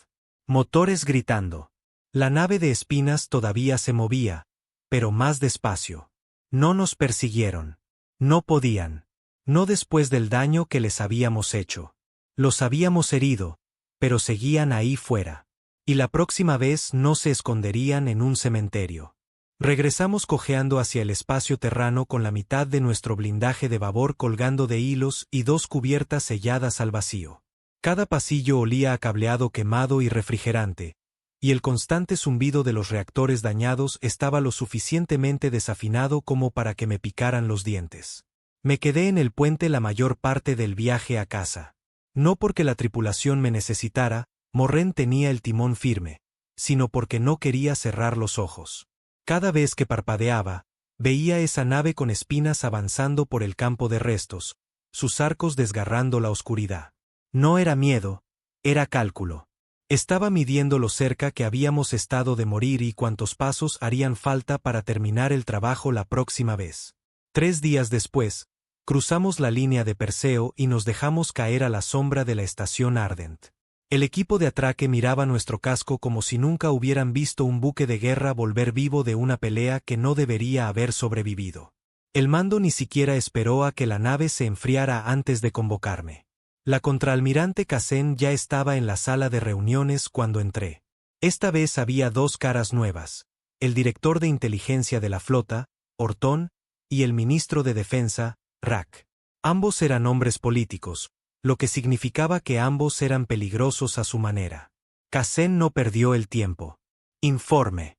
Motores gritando. La nave de espinas todavía se movía, pero más despacio. No nos persiguieron. No podían. No después del daño que les habíamos hecho. Los habíamos herido, pero seguían ahí fuera. Y la próxima vez no se esconderían en un cementerio. Regresamos cojeando hacia el espacio terrano con la mitad de nuestro blindaje de babor colgando de hilos y dos cubiertas selladas al vacío. Cada pasillo olía a cableado quemado y refrigerante, y el constante zumbido de los reactores dañados estaba lo suficientemente desafinado como para que me picaran los dientes. Me quedé en el puente la mayor parte del viaje a casa. No porque la tripulación me necesitara, Morren tenía el timón firme, sino porque no quería cerrar los ojos. Cada vez que parpadeaba, veía esa nave con espinas avanzando por el campo de restos, sus arcos desgarrando la oscuridad. No era miedo, era cálculo. Estaba midiendo lo cerca que habíamos estado de morir y cuántos pasos harían falta para terminar el trabajo la próxima vez. 3 días después, cruzamos la línea de Perseo y nos dejamos caer a la sombra de la estación Ardent. El equipo de atraque miraba nuestro casco como si nunca hubieran visto un buque de guerra volver vivo de una pelea que no debería haber sobrevivido. El mando ni siquiera esperó a que la nave se enfriara antes de convocarme. La contraalmirante Cassen ya estaba en la sala de reuniones cuando entré. Esta vez había 2 caras nuevas, el director de inteligencia de la flota, Orton, y el ministro de defensa, Rack. Ambos eran hombres políticos, lo que significaba que ambos eran peligrosos a su manera. Cassen no perdió el tiempo. Informe.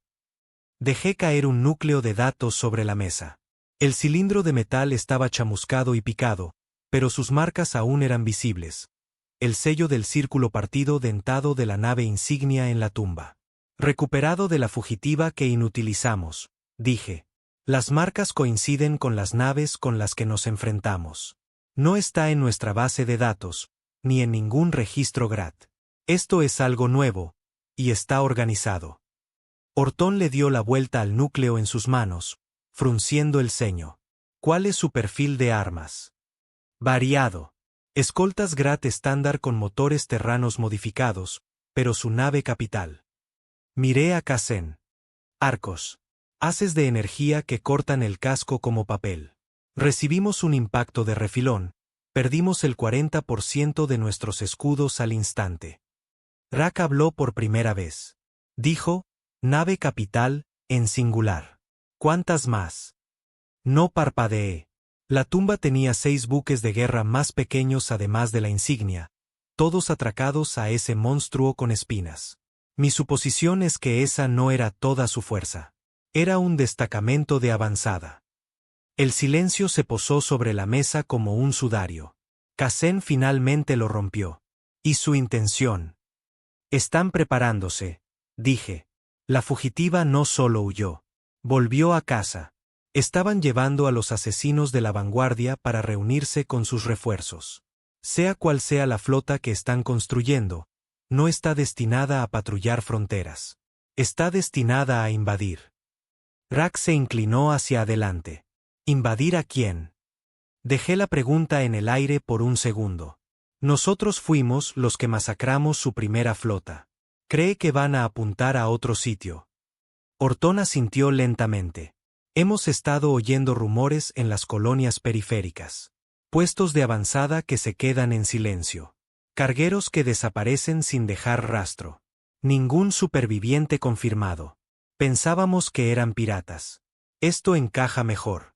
Dejé caer un núcleo de datos sobre la mesa. El cilindro de metal estaba chamuscado y picado, pero sus marcas aún eran visibles. El sello del círculo partido dentado de la nave insignia en la tumba. Recuperado de la fugitiva que inutilizamos, dije. Las marcas coinciden con las naves con las que nos enfrentamos. No está en nuestra base de datos, ni en ningún registro GRAT. Esto es algo nuevo, y está organizado. Orton le dio la vuelta al núcleo en sus manos, frunciendo el ceño. ¿Cuál es su perfil de armas? Variado. Escoltas GRAT estándar con motores terranos modificados, pero su nave capital. Miré a Cassen. Arcos. Haces de energía que cortan el casco como papel. Recibimos un impacto de refilón, perdimos el 40% de nuestros escudos al instante. Rack habló por primera vez. Dijo, nave capital, en singular. ¿Cuántas más? No parpadeé. La tumba tenía 6 buques de guerra más pequeños además de la insignia, todos atracados a ese monstruo con espinas. Mi suposición es que esa no era toda su fuerza. Era un destacamento de avanzada. El silencio se posó sobre la mesa como un sudario. Qassen finalmente lo rompió. ¿Y su intención? Están preparándose, dije. La fugitiva no solo huyó. Volvió a casa. Estaban llevando a los asesinos de la vanguardia para reunirse con sus refuerzos. Sea cual sea la flota que están construyendo, no está destinada a patrullar fronteras. Está destinada a invadir. Rack se inclinó hacia adelante. ¿Invadir a quién? Dejé la pregunta en el aire por un segundo. Nosotros fuimos los que masacramos su primera flota. ¿Cree que van a apuntar a otro sitio? Orton asintió lentamente. Hemos estado oyendo rumores en las colonias periféricas. Puestos de avanzada que se quedan en silencio. Cargueros que desaparecen sin dejar rastro. Ningún superviviente confirmado. Pensábamos que eran piratas. Esto encaja mejor.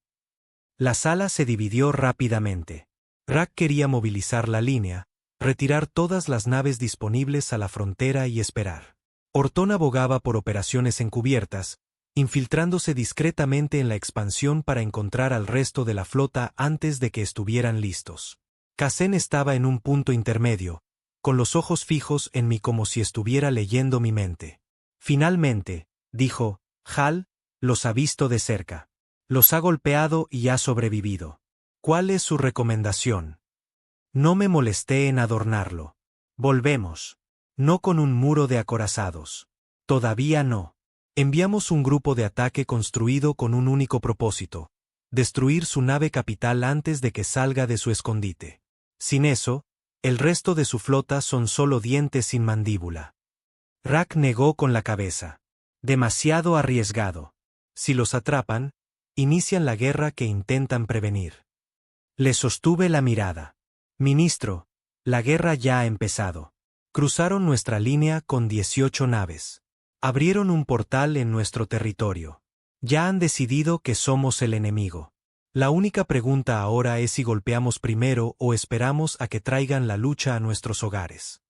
La sala se dividió rápidamente. Rack quería movilizar la línea, retirar todas las naves disponibles a la frontera y esperar. Orton abogaba por operaciones encubiertas, infiltrándose discretamente en la expansión para encontrar al resto de la flota antes de que estuvieran listos. Qassen estaba en un punto intermedio, con los ojos fijos en mí como si estuviera leyendo mi mente. Finalmente, dijo, Hal, los ha visto de cerca. Los ha golpeado y ha sobrevivido. ¿Cuál es su recomendación? No me molesté en adornarlo. Volvemos. No con un muro de acorazados. Todavía no. Enviamos un grupo de ataque construido con un único propósito: destruir su nave capital antes de que salga de su escondite. Sin eso, el resto de su flota son solo dientes sin mandíbula. Rack negó con la cabeza. Demasiado arriesgado. Si los atrapan, inician la guerra que intentan prevenir. Le sostuve la mirada. Ministro, la guerra ya ha empezado. Cruzaron nuestra línea con 18 naves. Abrieron un portal en nuestro territorio. Ya han decidido que somos el enemigo. La única pregunta ahora es si golpeamos primero o esperamos a que traigan la lucha a nuestros hogares.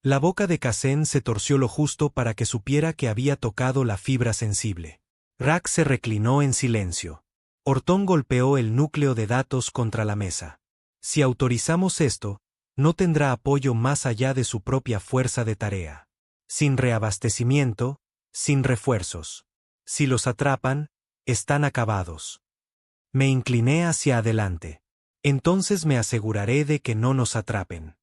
La boca de Qassen se torció lo justo para que supiera que había tocado la fibra sensible. Rack se reclinó en silencio. Orton golpeó el núcleo de datos contra la mesa. Si autorizamos esto, no tendrá apoyo más allá de su propia fuerza de tarea. Sin reabastecimiento, sin refuerzos. Si los atrapan, están acabados. Me incliné hacia adelante. Entonces me aseguraré de que no nos atrapen.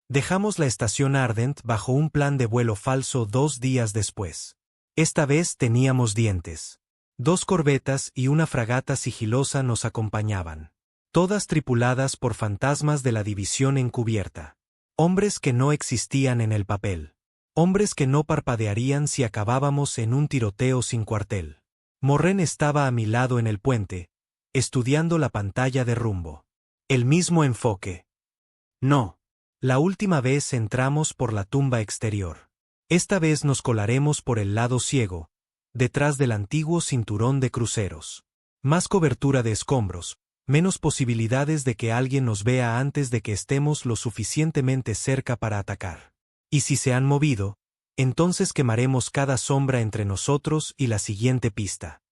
Dejamos la estación Ardent bajo un plan de vuelo falso 2 días después. Esta vez teníamos dientes. 2 corbetas y una fragata sigilosa nos acompañaban. Todas tripuladas por fantasmas de la división encubierta. Hombres que no existían en el papel. Hombres que no parpadearían si acabábamos en un tiroteo sin cuartel. Morren estaba a mi lado en el puente, estudiando la pantalla de rumbo. El mismo enfoque. No. La última vez entramos por la tumba exterior. Esta vez nos colaremos por el lado ciego, detrás del antiguo cinturón de cruceros. Más cobertura de escombros, menos posibilidades de que alguien nos vea antes de que estemos lo suficientemente cerca para atacar. Y si se han movido, entonces quemaremos cada sombra entre nosotros y la siguiente pista.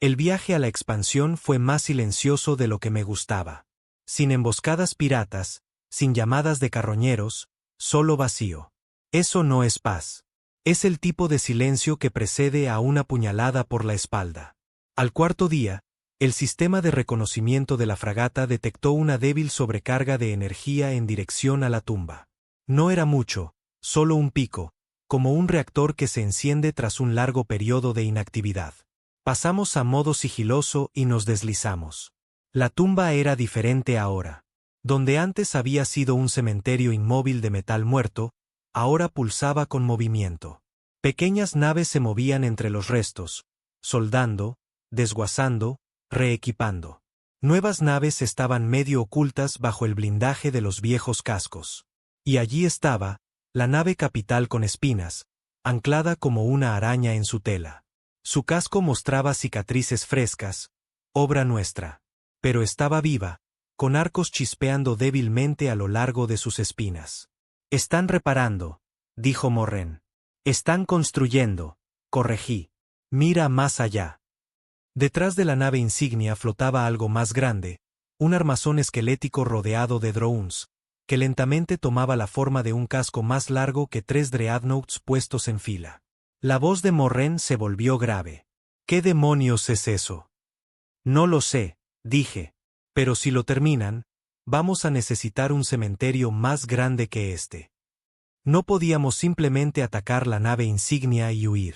El viaje a la expansión fue más silencioso de lo que me gustaba. Sin emboscadas piratas, sin llamadas de carroñeros, solo vacío. Eso no es paz. Es el tipo de silencio que precede a una puñalada por la espalda. Al cuarto día, el sistema de reconocimiento de la fragata detectó una débil sobrecarga de energía en dirección a la tumba. No era mucho, solo un pico, como un reactor que se enciende tras un largo periodo de inactividad. Pasamos a modo sigiloso y nos deslizamos. La tumba era diferente ahora. Donde antes había sido un cementerio inmóvil de metal muerto, ahora pulsaba con movimiento. Pequeñas naves se movían entre los restos, soldando, desguazando, reequipando. Nuevas naves estaban medio ocultas bajo el blindaje de los viejos cascos. Y allí estaba, La nave capital con espinas, anclada como una araña en su tela. Su casco mostraba cicatrices frescas, obra nuestra. Pero estaba viva, con arcos chispeando débilmente a lo largo de sus espinas. «Están reparando», dijo Morren. «Están construyendo», corregí. «Mira más allá». Detrás de la nave insignia flotaba algo más grande, un armazón esquelético rodeado de drones, que lentamente tomaba la forma de un casco más largo que 3 dreadnoughts puestos en fila. La voz de Morren se volvió grave. «¿Qué demonios es eso?» «No lo sé», dije. «Pero si lo terminan, vamos a necesitar un cementerio más grande que este». No podíamos simplemente atacar la nave insignia y huir.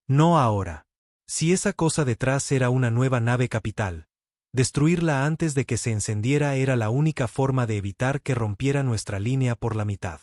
No ahora. Si esa cosa detrás era una nueva nave capital, destruirla antes de que se encendiera era la única forma de evitar que rompiera nuestra línea por la mitad.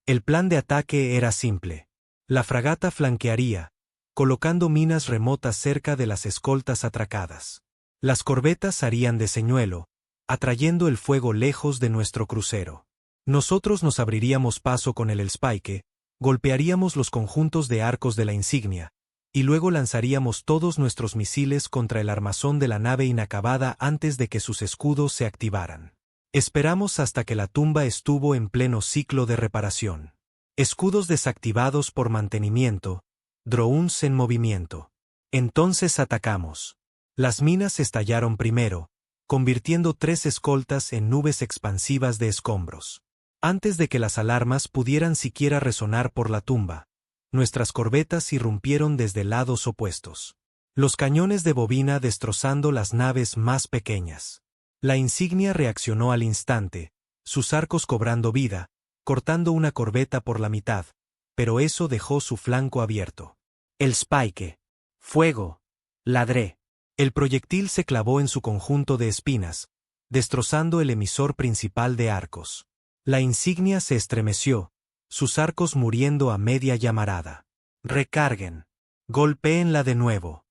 El plan de ataque era simple. La fragata flanquearía, colocando minas remotas cerca de las escoltas atracadas. Las corbetas harían de señuelo, atrayendo el fuego lejos de nuestro crucero. Nosotros nos abriríamos paso con el Spike, golpearíamos los conjuntos de arcos de la insignia, y luego lanzaríamos todos nuestros misiles contra el armazón de la nave inacabada antes de que sus escudos se activaran. Esperamos hasta que la tumba estuvo en pleno ciclo de reparación. Escudos desactivados por mantenimiento, drones en movimiento. Entonces atacamos. Las minas estallaron primero, convirtiendo 3 escoltas en nubes expansivas de escombros. Antes de que las alarmas pudieran siquiera resonar por la tumba, nuestras corbetas irrumpieron desde lados opuestos. Los cañones de bobina destrozando las naves más pequeñas. La insignia reaccionó al instante, sus arcos cobrando vida, cortando una corbeta por la mitad, pero eso dejó su flanco abierto. El Spike. Fuego. Ladré. El proyectil se clavó en su conjunto de espinas, destrozando el emisor principal de arcos. La insignia se estremeció, sus arcos muriendo a media llamarada. «Recarguen. Golpéenla de nuevo».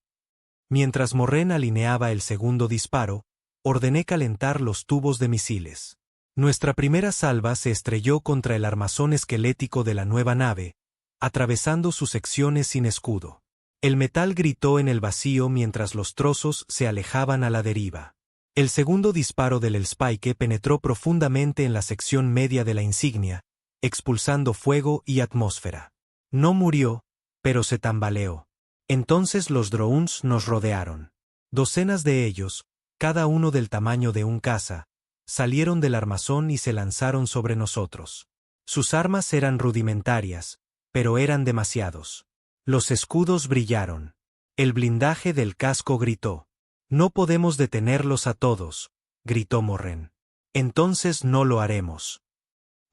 Mientras Morren alineaba el segundo disparo, ordené calentar los tubos de misiles. Nuestra primera salva se estrelló contra el armazón esquelético de la nueva nave, atravesando sus secciones sin escudo. El metal gritó en el vacío mientras los trozos se alejaban a la deriva. El segundo disparo del Spike penetró profundamente en la sección media de la insignia, expulsando fuego y atmósfera. No murió, pero se tambaleó. Entonces los drones nos rodearon. Docenas de ellos, cada uno del tamaño de un caza, salieron del armazón y se lanzaron sobre nosotros. Sus armas eran rudimentarias, pero eran demasiados. Los escudos brillaron. El blindaje del casco gritó. «No podemos detenerlos a todos», gritó Morren. «Entonces no lo haremos».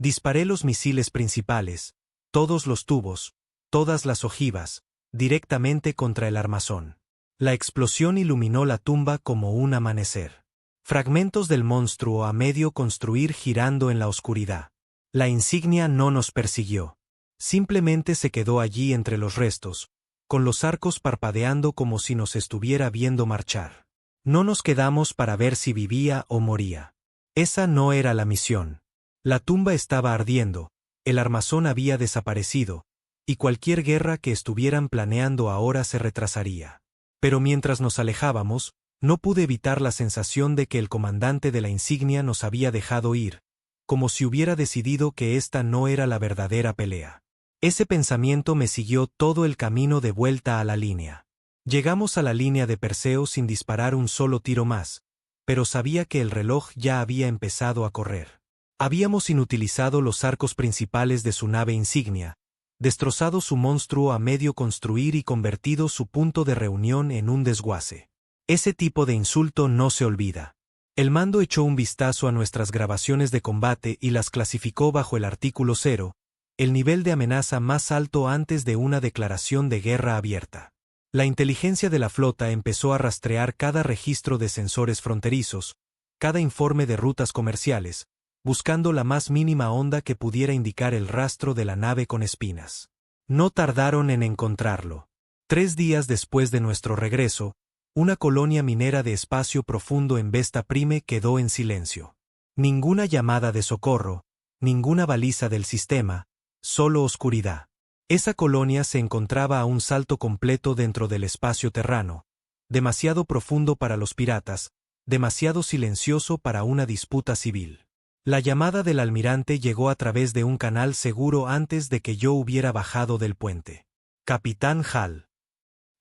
Disparé los misiles principales, todos los tubos, todas las ojivas, directamente contra el armazón. La explosión iluminó la tumba como un amanecer. Fragmentos del monstruo a medio construir girando en la oscuridad. La insignia no nos persiguió. Simplemente se quedó allí entre los restos, con los arcos parpadeando como si nos estuviera viendo marchar. No nos quedamos para ver si vivía o moría. Esa no era la misión. La tumba estaba ardiendo, el armazón había desaparecido, y cualquier guerra que estuvieran planeando ahora se retrasaría. Pero mientras nos alejábamos, no pude evitar la sensación de que el comandante de la insignia nos había dejado ir, como si hubiera decidido que esta no era la verdadera pelea. Ese pensamiento me siguió todo el camino de vuelta a la línea. Llegamos a la línea de Perseo sin disparar un solo tiro más, pero sabía que el reloj ya había empezado a correr. Habíamos inutilizado los arcos principales de su nave insignia, destrozado su monstruo a medio construir y convertido su punto de reunión en un desguace. Ese tipo de insulto no se olvida. El mando echó un vistazo a nuestras grabaciones de combate y las clasificó bajo el artículo 0, el nivel de amenaza más alto antes de una declaración de guerra abierta. La inteligencia de la flota empezó a rastrear cada registro de sensores fronterizos, cada informe de rutas comerciales, buscando la más mínima onda que pudiera indicar el rastro de la nave con espinas. No tardaron en encontrarlo. 3 días después de nuestro regreso, una colonia minera de espacio profundo en Vesta Prime quedó en silencio. Ninguna llamada de socorro, ninguna baliza del sistema, solo oscuridad. Esa colonia se encontraba a un salto completo dentro del espacio terrano, demasiado profundo para los piratas, demasiado silencioso para una disputa civil. La llamada del almirante llegó a través de un canal seguro antes de que yo hubiera bajado del puente. Capitán Hall.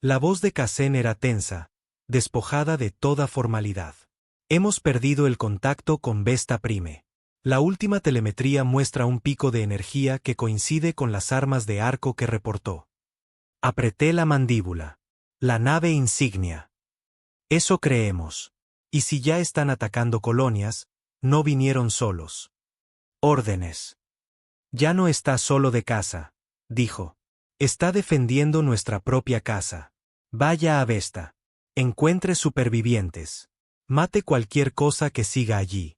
La voz de Casen era tensa, despojada de toda formalidad. Hemos perdido el contacto con Vesta Prime. La última telemetría muestra un pico de energía que coincide con las armas de arco que reportó. Apreté la mandíbula. La nave insignia. Eso creemos. Y si ya están atacando colonias, no vinieron solos. Órdenes. Ya no está solo de casa, dijo. Está defendiendo nuestra propia casa. Vaya a Vesta. Encuentre supervivientes. Mate cualquier cosa que siga allí.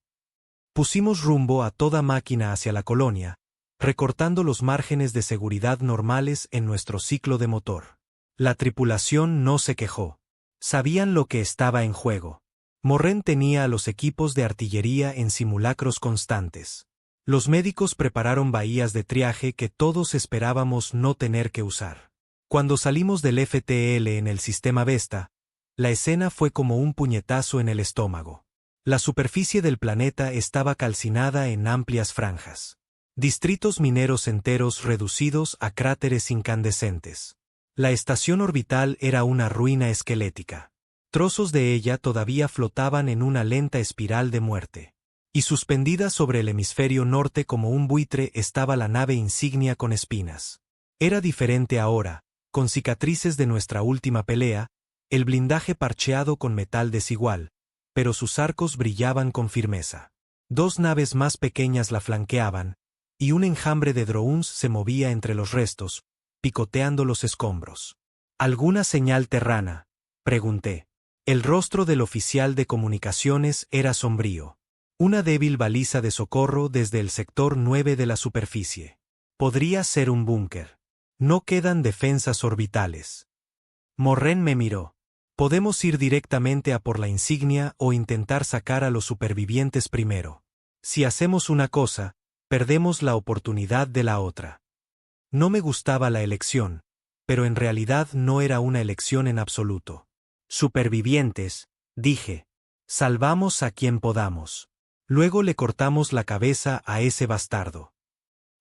Pusimos rumbo a toda máquina hacia la colonia, recortando los márgenes de seguridad normales en nuestro ciclo de motor. La tripulación no se quejó. Sabían lo que estaba en juego. Morren tenía a los equipos de artillería en simulacros constantes. Los médicos prepararon bahías de triaje que todos esperábamos no tener que usar. Cuando salimos del FTL en el sistema Vesta, la escena fue como un puñetazo en el estómago. La superficie del planeta estaba calcinada en amplias franjas. Distritos mineros enteros reducidos a cráteres incandescentes. La estación orbital era una ruina esquelética. Trozos de ella todavía flotaban en una lenta espiral de muerte. Y suspendida sobre el hemisferio norte como un buitre estaba la nave insignia con espinas. Era diferente ahora, con cicatrices de nuestra última pelea, el blindaje parcheado con metal desigual, pero sus arcos brillaban con firmeza. 2 naves más pequeñas la flanqueaban, y un enjambre de drones se movía entre los restos, picoteando los escombros. ¿Alguna señal terrana?, pregunté. El rostro del oficial de comunicaciones era sombrío. Una débil baliza de socorro desde el sector 9 de la superficie. Podría ser un búnker. No quedan defensas orbitales. Morren me miró. Podemos ir directamente a por la insignia o intentar sacar a los supervivientes primero. Si hacemos una cosa, perdemos la oportunidad de la otra. No me gustaba la elección, pero en realidad no era una elección en absoluto. Supervivientes, dije. Salvamos a quien podamos. Luego le cortamos la cabeza a ese bastardo.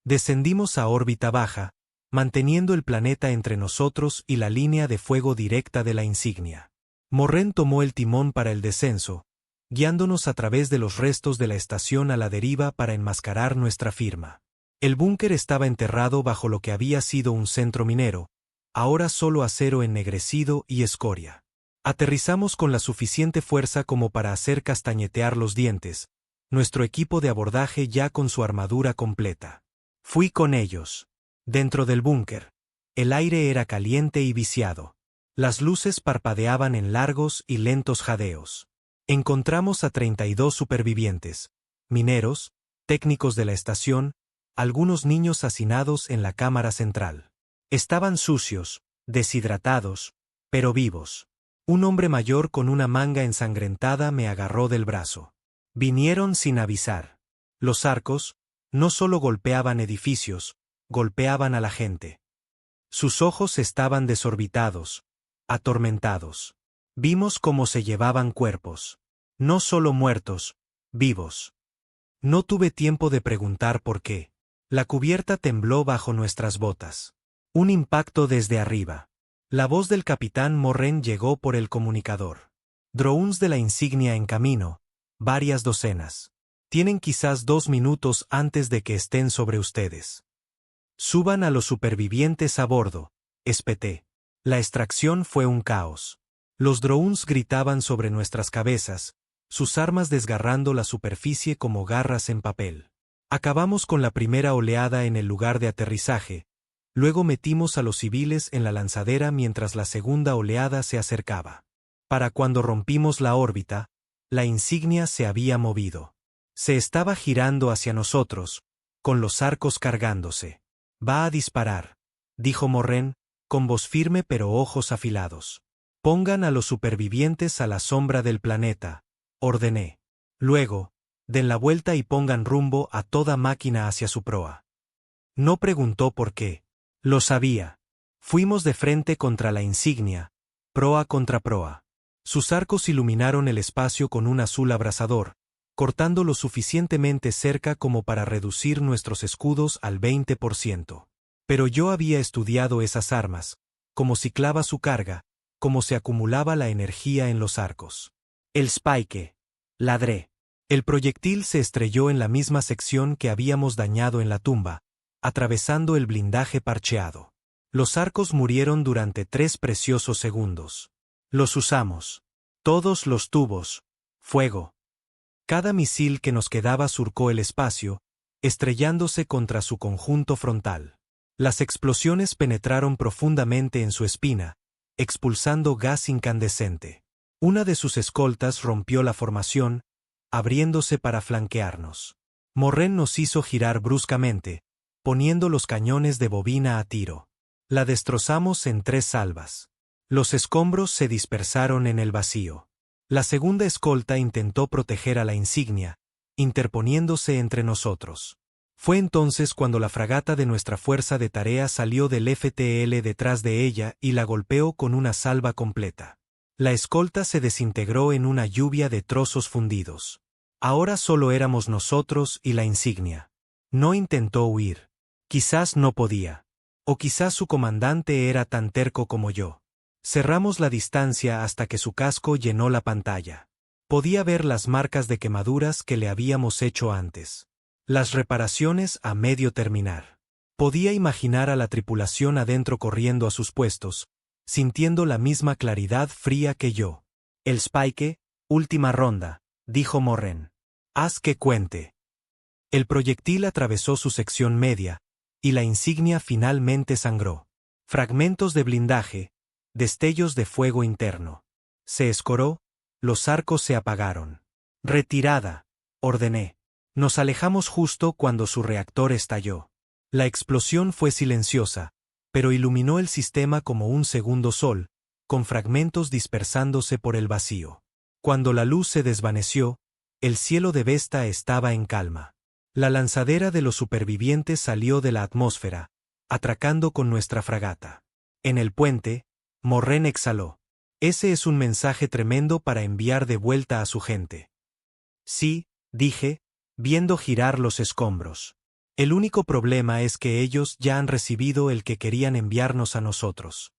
Descendimos a órbita baja, manteniendo el planeta entre nosotros y la línea de fuego directa de la insignia. Morren tomó el timón para el descenso, guiándonos a través de los restos de la estación a la deriva para enmascarar nuestra firma. El búnker estaba enterrado bajo lo que había sido un centro minero, ahora solo acero ennegrecido y escoria. Aterrizamos con la suficiente fuerza como para hacer castañetear los dientes, nuestro equipo de abordaje ya con su armadura completa. Fui con ellos. Dentro del búnker, el aire era caliente y viciado. Las luces parpadeaban en largos y lentos jadeos. Encontramos a 32 supervivientes, mineros, técnicos de la estación, algunos niños hacinados en la cámara central. Estaban sucios, deshidratados, pero vivos. Un hombre mayor con una manga ensangrentada me agarró del brazo. Vinieron sin avisar. Los arcos no solo golpeaban edificios, golpeaban a la gente. Sus ojos estaban desorbitados, atormentados. Vimos cómo se llevaban cuerpos. No solo muertos, vivos. No tuve tiempo de preguntar por qué. La cubierta tembló bajo nuestras botas. Un impacto desde arriba. La voz del capitán Morren llegó por el comunicador. Drones de la insignia en camino, varias docenas. Tienen quizás 2 minutos antes de que estén sobre ustedes. Suban a los supervivientes a bordo, espeté. La extracción fue un caos. Los drones gritaban sobre nuestras cabezas, sus armas desgarrando la superficie como garras en papel. Acabamos con la primera oleada en el lugar de aterrizaje, luego metimos a los civiles en la lanzadera mientras la segunda oleada se acercaba. Para cuando rompimos la órbita, la insignia se había movido. Se estaba girando hacia nosotros, con los arcos cargándose. Va a disparar, dijo Morren, con voz firme pero ojos afilados. Pongan a los supervivientes a la sombra del planeta, ordené. Luego, den la vuelta y pongan rumbo a toda máquina hacia su proa. No preguntó por qué. Lo sabía. Fuimos de frente contra la insignia, proa contra proa. Sus arcos iluminaron el espacio con un azul abrasador, cortando lo suficientemente cerca como para reducir nuestros escudos al 20%. Pero yo había estudiado esas armas, cómo ciclaba su carga, cómo se acumulaba la energía en los arcos. El Spike. Ladré. El proyectil se estrelló en la misma sección que habíamos dañado en la tumba, atravesando el blindaje parcheado. Los arcos murieron durante 3 preciosos segundos. Los usamos. Todos los tubos. Fuego. Cada misil que nos quedaba surcó el espacio, estrellándose contra su conjunto frontal. Las explosiones penetraron profundamente en su espina, expulsando gas incandescente. Una de sus escoltas rompió la formación, abriéndose para flanquearnos. Morren nos hizo girar bruscamente, poniendo los cañones de bobina a tiro. La destrozamos en 3 salvas. Los escombros se dispersaron en el vacío. La segunda escolta intentó proteger a la insignia, interponiéndose entre nosotros. Fue entonces cuando la fragata de nuestra fuerza de tarea salió del FTL detrás de ella y la golpeó con una salva completa. La escolta se desintegró en una lluvia de trozos fundidos. Ahora solo éramos nosotros y la insignia. No intentó huir. Quizás no podía. O quizás su comandante era tan terco como yo. Cerramos la distancia hasta que su casco llenó la pantalla. Podía ver las marcas de quemaduras que le habíamos hecho antes. Las reparaciones a medio terminar. Podía imaginar a la tripulación adentro corriendo a sus puestos, sintiendo la misma claridad fría que yo. El Spike, última ronda, dijo Morren. Haz que cuente. El proyectil atravesó su sección media, y la insignia finalmente sangró. Fragmentos de blindaje, destellos de fuego interno. Se escoró, los arcos se apagaron. Retirada, ordené. Nos alejamos justo cuando su reactor estalló. La explosión fue silenciosa, pero iluminó el sistema como un segundo sol, con fragmentos dispersándose por el vacío. Cuando la luz se desvaneció, el cielo de Vesta estaba en calma. La lanzadera de los supervivientes salió de la atmósfera, atracando con nuestra fragata. En el puente, Morren exhaló. Ese es un mensaje tremendo para enviar de vuelta a su gente. Sí, dije, viendo girar los escombros. El único problema es que ellos ya han recibido el que querían enviarnos a nosotros.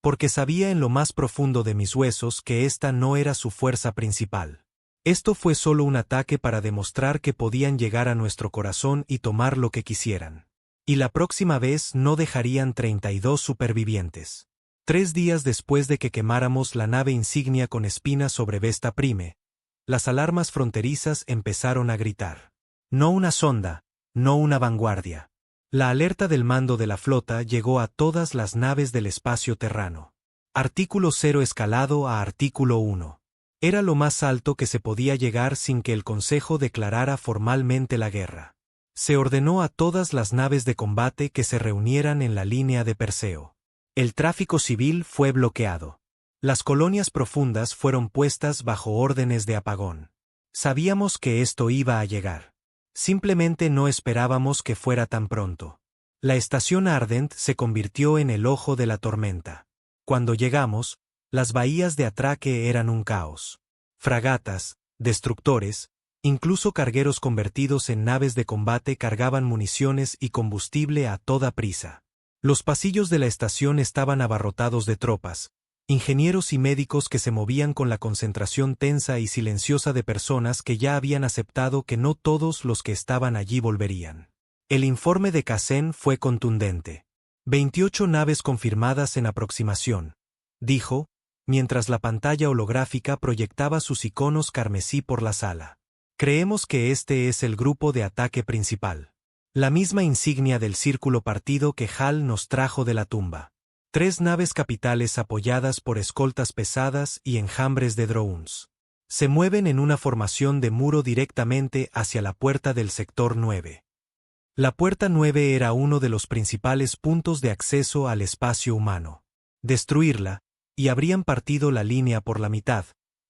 Porque sabía en lo más profundo de mis huesos que esta no era su fuerza principal. Esto fue solo un ataque para demostrar que podían llegar a nuestro corazón y tomar lo que quisieran. Y la próxima vez no dejarían 32 supervivientes. 3 días después de que quemáramos la nave insignia con espinas sobre Vesta Prime, las alarmas fronterizas empezaron a gritar. No una sonda, no una vanguardia. La alerta del mando de la flota llegó a todas las naves del espacio terrano. Artículo 0 escalado a Artículo 1. Era lo más alto que se podía llegar sin que el Consejo declarara formalmente la guerra. Se ordenó a todas las naves de combate que se reunieran en la línea de Perseo. El tráfico civil fue bloqueado. Las colonias profundas fueron puestas bajo órdenes de apagón. Sabíamos que esto iba a llegar. Simplemente no esperábamos que fuera tan pronto. La estación Ardent se convirtió en el ojo de la tormenta. Cuando llegamos, las bahías de atraque eran un caos. Fragatas, destructores, incluso cargueros convertidos en naves de combate cargaban municiones y combustible a toda prisa. Los pasillos de la estación estaban abarrotados de tropas, ingenieros y médicos que se movían con la concentración tensa y silenciosa de personas que ya habían aceptado que no todos los que estaban allí volverían. El informe de Casen fue contundente. 28 naves confirmadas en aproximación, dijo, mientras la pantalla holográfica proyectaba sus iconos carmesí por la sala. Creemos que este es el grupo de ataque principal. La misma insignia del círculo partido que Hal nos trajo de la tumba. 3 naves capitales apoyadas por escoltas pesadas y enjambres de drones. Se mueven en una formación de muro directamente hacia la puerta del sector 9. La puerta 9 era uno de los principales puntos de acceso al espacio humano. Destruirla, y habrían partido la línea por la mitad,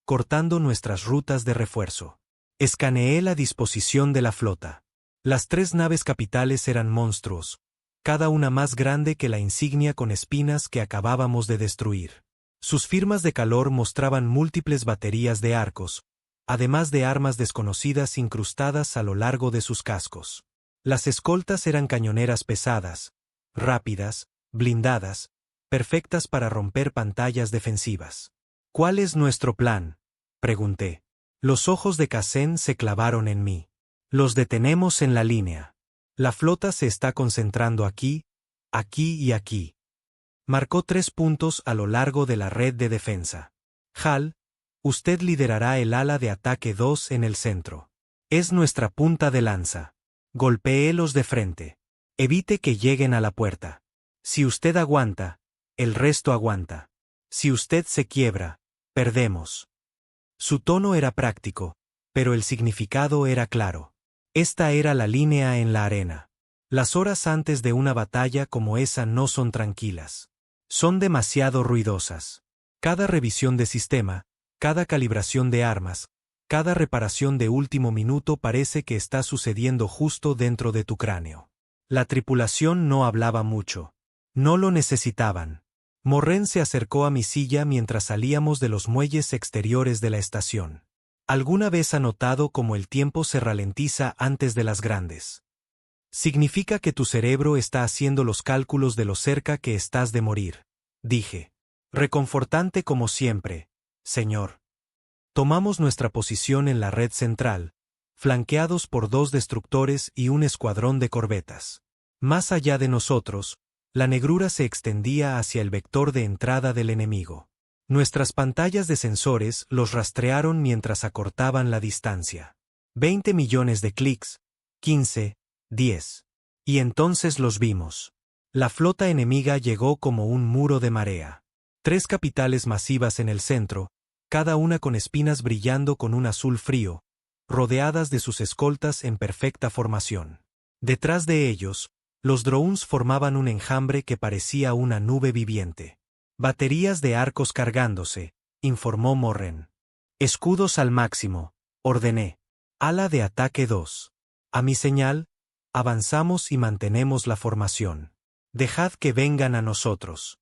cortando nuestras rutas de refuerzo. Escaneé la disposición de la flota. Las 3 naves capitales eran monstruos, cada una más grande que la insignia con espinas que acabábamos de destruir. Sus firmas de calor mostraban múltiples baterías de arcos, además de armas desconocidas incrustadas a lo largo de sus cascos. Las escoltas eran cañoneras pesadas, rápidas, blindadas, perfectas para romper pantallas defensivas. ¿Cuál es nuestro plan?, pregunté. Los ojos de Cassén se clavaron en mí. Los detenemos en la línea. La flota se está concentrando aquí, aquí y aquí. Marcó 3 puntos a lo largo de la red de defensa. Hal, usted liderará el ala de ataque 2 en el centro. Es nuestra punta de lanza. Golpéelos de frente. Evite que lleguen a la puerta. Si usted aguanta, el resto aguanta. Si usted se quiebra, perdemos. Su tono era práctico, pero el significado era claro. Esta era la línea en la arena. Las horas antes de una batalla como esa no son tranquilas. Son demasiado ruidosas. Cada revisión de sistema, cada calibración de armas, cada reparación de último minuto parece que está sucediendo justo dentro de tu cráneo. La tripulación no hablaba mucho. No lo necesitaban. Morren se acercó a mi silla mientras salíamos de los muelles exteriores de la estación. ¿Alguna vez ha notado cómo el tiempo se ralentiza antes de las grandes? Significa que tu cerebro está haciendo los cálculos de lo cerca que estás de morir, dije. Reconfortante como siempre, señor. Tomamos nuestra posición en la red central, flanqueados por 2 destructores y un escuadrón de corbetas. Más allá de nosotros, la negrura se extendía hacia el vector de entrada del enemigo. Nuestras pantallas de sensores los rastrearon mientras acortaban la distancia. 20 millones de clics, 15, 10. Y entonces los vimos. La flota enemiga llegó como un muro de marea. 3 capitales masivas en el centro, cada una con espinas brillando con un azul frío, rodeadas de sus escoltas en perfecta formación. Detrás de ellos, los drones formaban un enjambre que parecía una nube viviente. Baterías de arcos cargándose, informó Morren. Escudos al máximo, ordené. Ala de ataque 2. A mi señal, avanzamos y mantenemos la formación. Dejad que vengan a nosotros.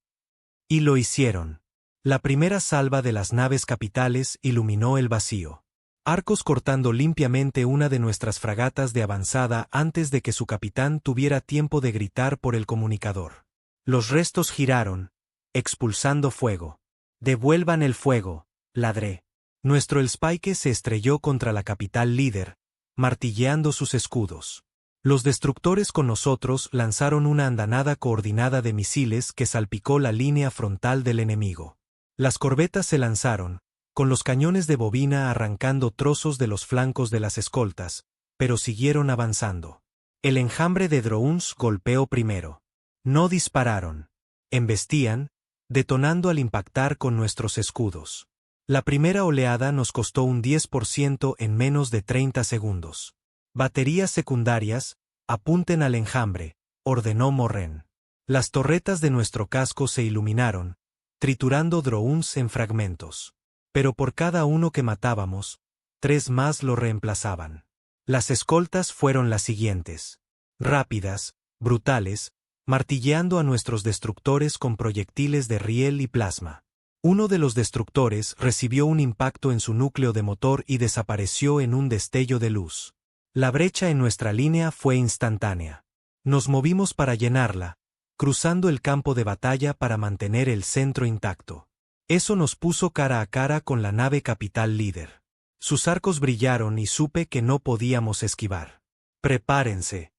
Y lo hicieron. La primera salva de las naves capitales iluminó el vacío. Arcos cortando limpiamente una de nuestras fragatas de avanzada antes de que su capitán tuviera tiempo de gritar por el comunicador. Los restos giraron, expulsando fuego. «Devuelvan el fuego», ladré. Nuestro Spike se estrelló contra la capital líder, martilleando sus escudos. Los destructores con nosotros lanzaron una andanada coordinada de misiles que salpicó la línea frontal del enemigo. Las corbetas se lanzaron, con los cañones de bobina arrancando trozos de los flancos de las escoltas, pero siguieron avanzando. El enjambre de drones golpeó primero. No dispararon. Embestían, detonando al impactar con nuestros escudos. La primera oleada nos costó un 10% en menos de 30 segundos. Baterías secundarias, apunten al enjambre, ordenó Morren. Las torretas de nuestro casco se iluminaron, triturando drones en fragmentos. Pero por cada uno que matábamos, 3 más lo reemplazaban. Las escoltas fueron las siguientes. Rápidas, brutales, martilleando a nuestros destructores con proyectiles de riel y plasma. Uno de los destructores recibió un impacto en su núcleo de motor y desapareció en un destello de luz. La brecha en nuestra línea fue instantánea. Nos movimos para llenarla, cruzando el campo de batalla para mantener el centro intacto. Eso nos puso cara a cara con la nave capital líder. Sus arcos brillaron y supe que no podíamos esquivar. Prepárense.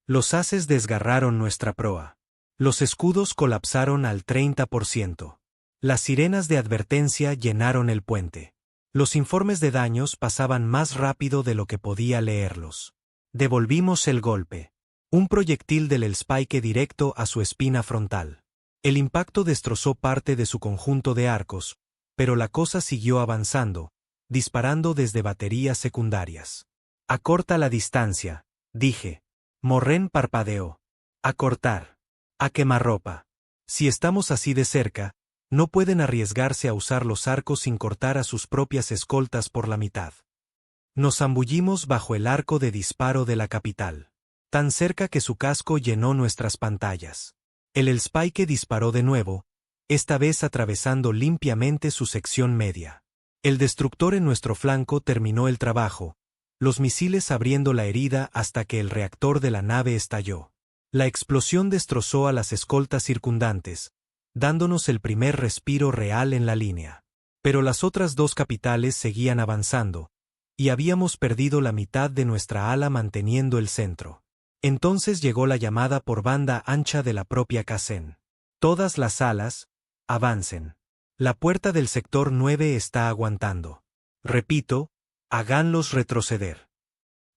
Los haces desgarraron nuestra proa. Los escudos colapsaron al 30%. Las sirenas de advertencia llenaron el puente. Los informes de daños pasaban más rápido de lo que podía leerlos. Devolvimos el golpe. Un proyectil del Spike directo a su espina frontal. El impacto destrozó parte de su conjunto de arcos, pero la cosa siguió avanzando, disparando desde baterías secundarias. «Acorta la distancia», dije. Morren parpadeó. «Acortar. A quemarropa. Si estamos así de cerca, no pueden arriesgarse a usar los arcos sin cortar a sus propias escoltas por la mitad». Nos zambullimos bajo el arco de disparo de la capital. Tan cerca que su casco llenó nuestras pantallas. El Spike disparó de nuevo, esta vez atravesando limpiamente su sección media. El destructor en nuestro flanco terminó el trabajo, los misiles abriendo la herida hasta que el reactor de la nave estalló. La explosión destrozó a las escoltas circundantes, dándonos el primer respiro real en la línea. Pero las otras dos capitales seguían avanzando, y habíamos perdido la mitad de nuestra ala manteniendo el centro. Entonces llegó la llamada por banda ancha de la propia Kazen. Todas las alas, avancen. La puerta del sector 9 está aguantando. Repito, háganlos retroceder.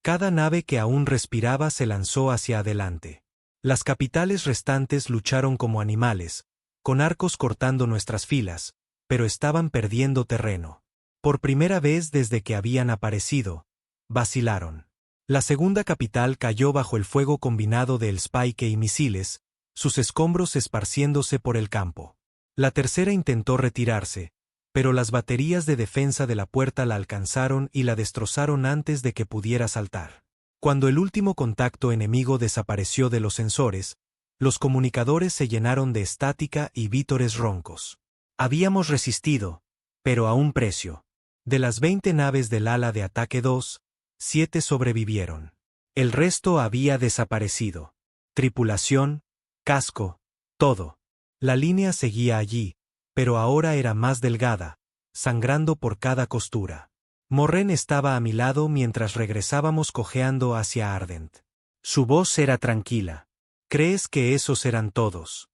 Cada nave que aún respiraba se lanzó hacia adelante. Las capitales restantes lucharon como animales, con arcos cortando nuestras filas, pero estaban perdiendo terreno. Por primera vez desde que habían aparecido, vacilaron. La segunda capital cayó bajo el fuego combinado de Spike y misiles, sus escombros esparciéndose por el campo. La tercera intentó retirarse, pero las baterías de defensa de la puerta la alcanzaron y la destrozaron antes de que pudiera saltar. Cuando el último contacto enemigo desapareció de los sensores, los comunicadores se llenaron de estática y vítores roncos. Habíamos resistido, pero a un precio. De las 20 naves del ala de ataque 2, 7 sobrevivieron. El resto había desaparecido. Tripulación, casco, todo. La línea seguía allí, pero ahora era más delgada, sangrando por cada costura. Morren estaba a mi lado mientras regresábamos cojeando hacia Ardent. Su voz era tranquila. ¿Crees que esos eran todos?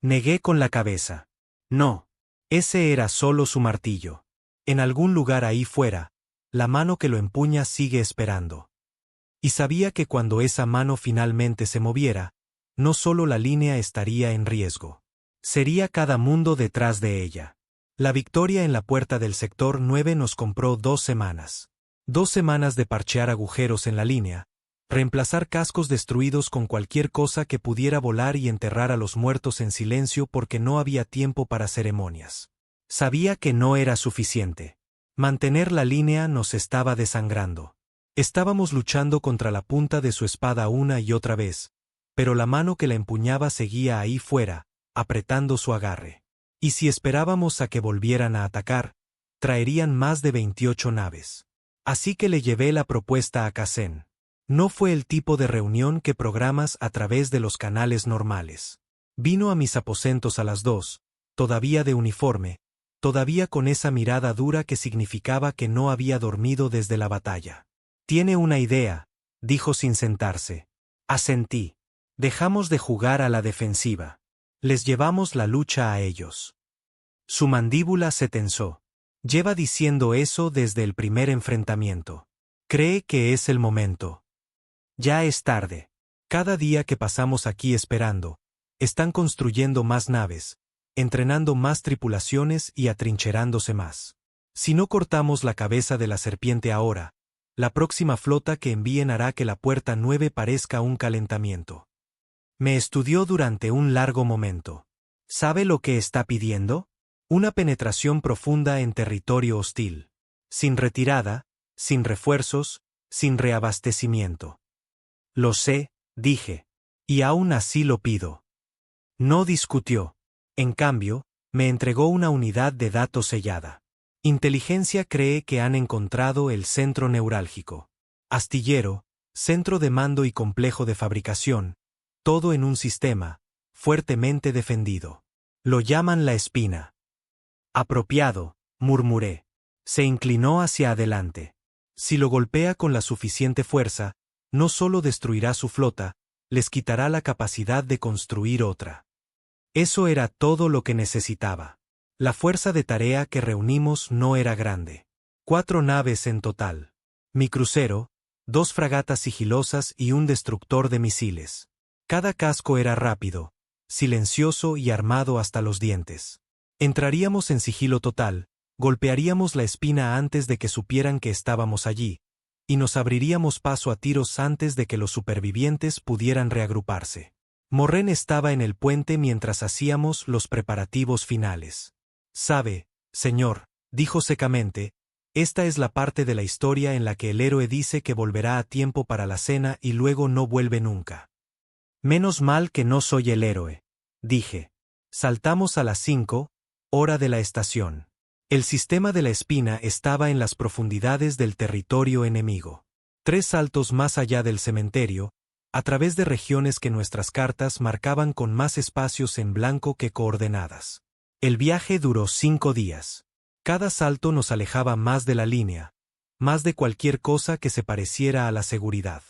Negué con la cabeza. No. Ese era solo su martillo. En algún lugar ahí fuera, la mano que lo empuña sigue esperando. Y sabía que cuando esa mano finalmente se moviera, no solo la línea estaría en riesgo. Sería cada mundo detrás de ella. La victoria en la puerta del sector 9 nos compró 2 semanas. 2 semanas de parchear agujeros en la línea, reemplazar cascos destruidos con cualquier cosa que pudiera volar y enterrar a los muertos en silencio porque no había tiempo para ceremonias. Sabía que no era suficiente. Mantener la línea nos estaba desangrando. Estábamos luchando contra la punta de su espada una y otra vez, pero la mano que la empuñaba seguía ahí fuera, apretando su agarre. Y si esperábamos a que volvieran a atacar, traerían más de 28 naves. Así que le llevé la propuesta a Kazen. No fue el tipo de reunión que programas a través de los canales normales. Vino a mis aposentos a las 2, todavía de uniforme, todavía con esa mirada dura que significaba que no había dormido desde la batalla. Tiene una idea, dijo sin sentarse. Asentí. Dejamos de jugar a la defensiva. Les llevamos la lucha a ellos. Su mandíbula se tensó. Lleva diciendo eso desde el primer enfrentamiento. Cree que es el momento. Ya es tarde. Cada día que pasamos aquí esperando, están construyendo más naves, entrenando más tripulaciones y atrincherándose más. Si no cortamos la cabeza de la serpiente ahora, la próxima flota que envíen hará que la puerta 9 parezca un calentamiento. Me estudió durante un largo momento. ¿Sabe lo que está pidiendo? Una penetración profunda en territorio hostil. Sin retirada, sin refuerzos, sin reabastecimiento. Lo sé, dije. Y aún así lo pido. No discutió. En cambio, me entregó una unidad de datos sellada. Inteligencia cree que han encontrado el centro neurálgico. Astillero, centro de mando y complejo de fabricación, todo en un sistema, fuertemente defendido. Lo llaman la espina. Apropiado, murmuré. Se inclinó hacia adelante. Si lo golpea con la suficiente fuerza, no solo destruirá su flota, les quitará la capacidad de construir otra. Eso era todo lo que necesitaba. La fuerza de tarea que reunimos no era grande. 4 naves en total. Mi crucero, 2 fragatas sigilosas y un destructor de misiles. Cada casco era rápido, silencioso y armado hasta los dientes. Entraríamos en sigilo total, golpearíamos la espina antes de que supieran que estábamos allí, y nos abriríamos paso a tiros antes de que los supervivientes pudieran reagruparse. Morren estaba en el puente mientras hacíamos los preparativos finales. Sabe, señor, dijo secamente, Esta es la parte de la historia en la que el héroe dice que volverá a tiempo para la cena y luego no vuelve nunca. Menos mal que no soy el héroe, dije. Saltamos a las 5, hora de la estación. El sistema de la espina estaba en las profundidades del territorio enemigo. 3 saltos más allá del cementerio, a través de regiones que nuestras cartas marcaban con más espacios en blanco que coordenadas. El viaje duró 5 días. Cada salto nos alejaba más de la línea, más de cualquier cosa que se pareciera a la seguridad.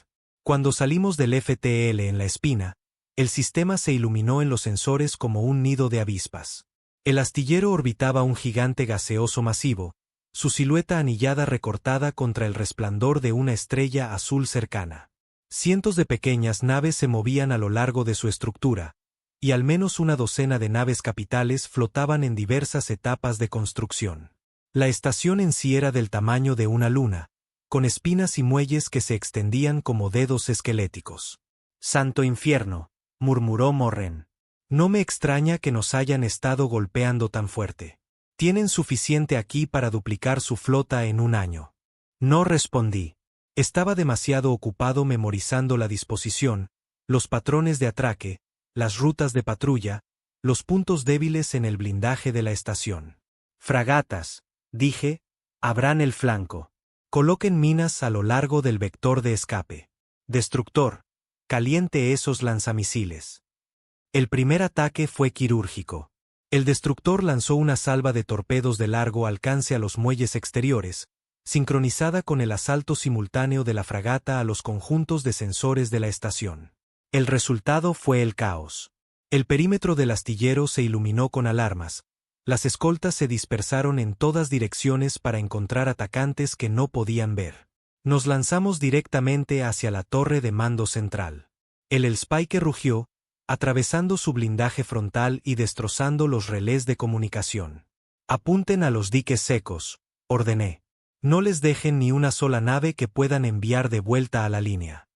Cuando salimos del FTL en la espina, el sistema se iluminó en los sensores como un nido de avispas. El astillero orbitaba un gigante gaseoso masivo, su silueta anillada recortada contra el resplandor de una estrella azul cercana. Cientos de pequeñas naves se movían a lo largo de su estructura, y al menos una docena de naves capitales flotaban en diversas etapas de construcción. La estación en sí era del tamaño de una luna, con espinas y muelles que se extendían como dedos esqueléticos. «Santo infierno», murmuró Morren. «No me extraña que nos hayan estado golpeando tan fuerte. Tienen suficiente aquí para duplicar su flota en un año». No respondí. Estaba demasiado ocupado memorizando la disposición, los patrones de atraque, las rutas de patrulla, los puntos débiles en el blindaje de la estación. «Fragatas», dije, «abran el flanco. Coloquen minas a lo largo del vector de escape. Destructor, caliente esos lanzamisiles». El primer ataque fue quirúrgico. El destructor lanzó una salva de torpedos de largo alcance a los muelles exteriores, sincronizada con el asalto simultáneo de la fragata a los conjuntos de sensores de la estación. El resultado fue el caos. El perímetro del astillero se iluminó con alarmas, las escoltas se dispersaron en todas direcciones para encontrar atacantes que no podían ver. Nos lanzamos directamente hacia la torre de mando central. El Spike rugió, atravesando su blindaje frontal y destrozando los relés de comunicación. «Apunten a los diques secos», ordené. «No les dejen ni una sola nave que puedan enviar de vuelta a la línea».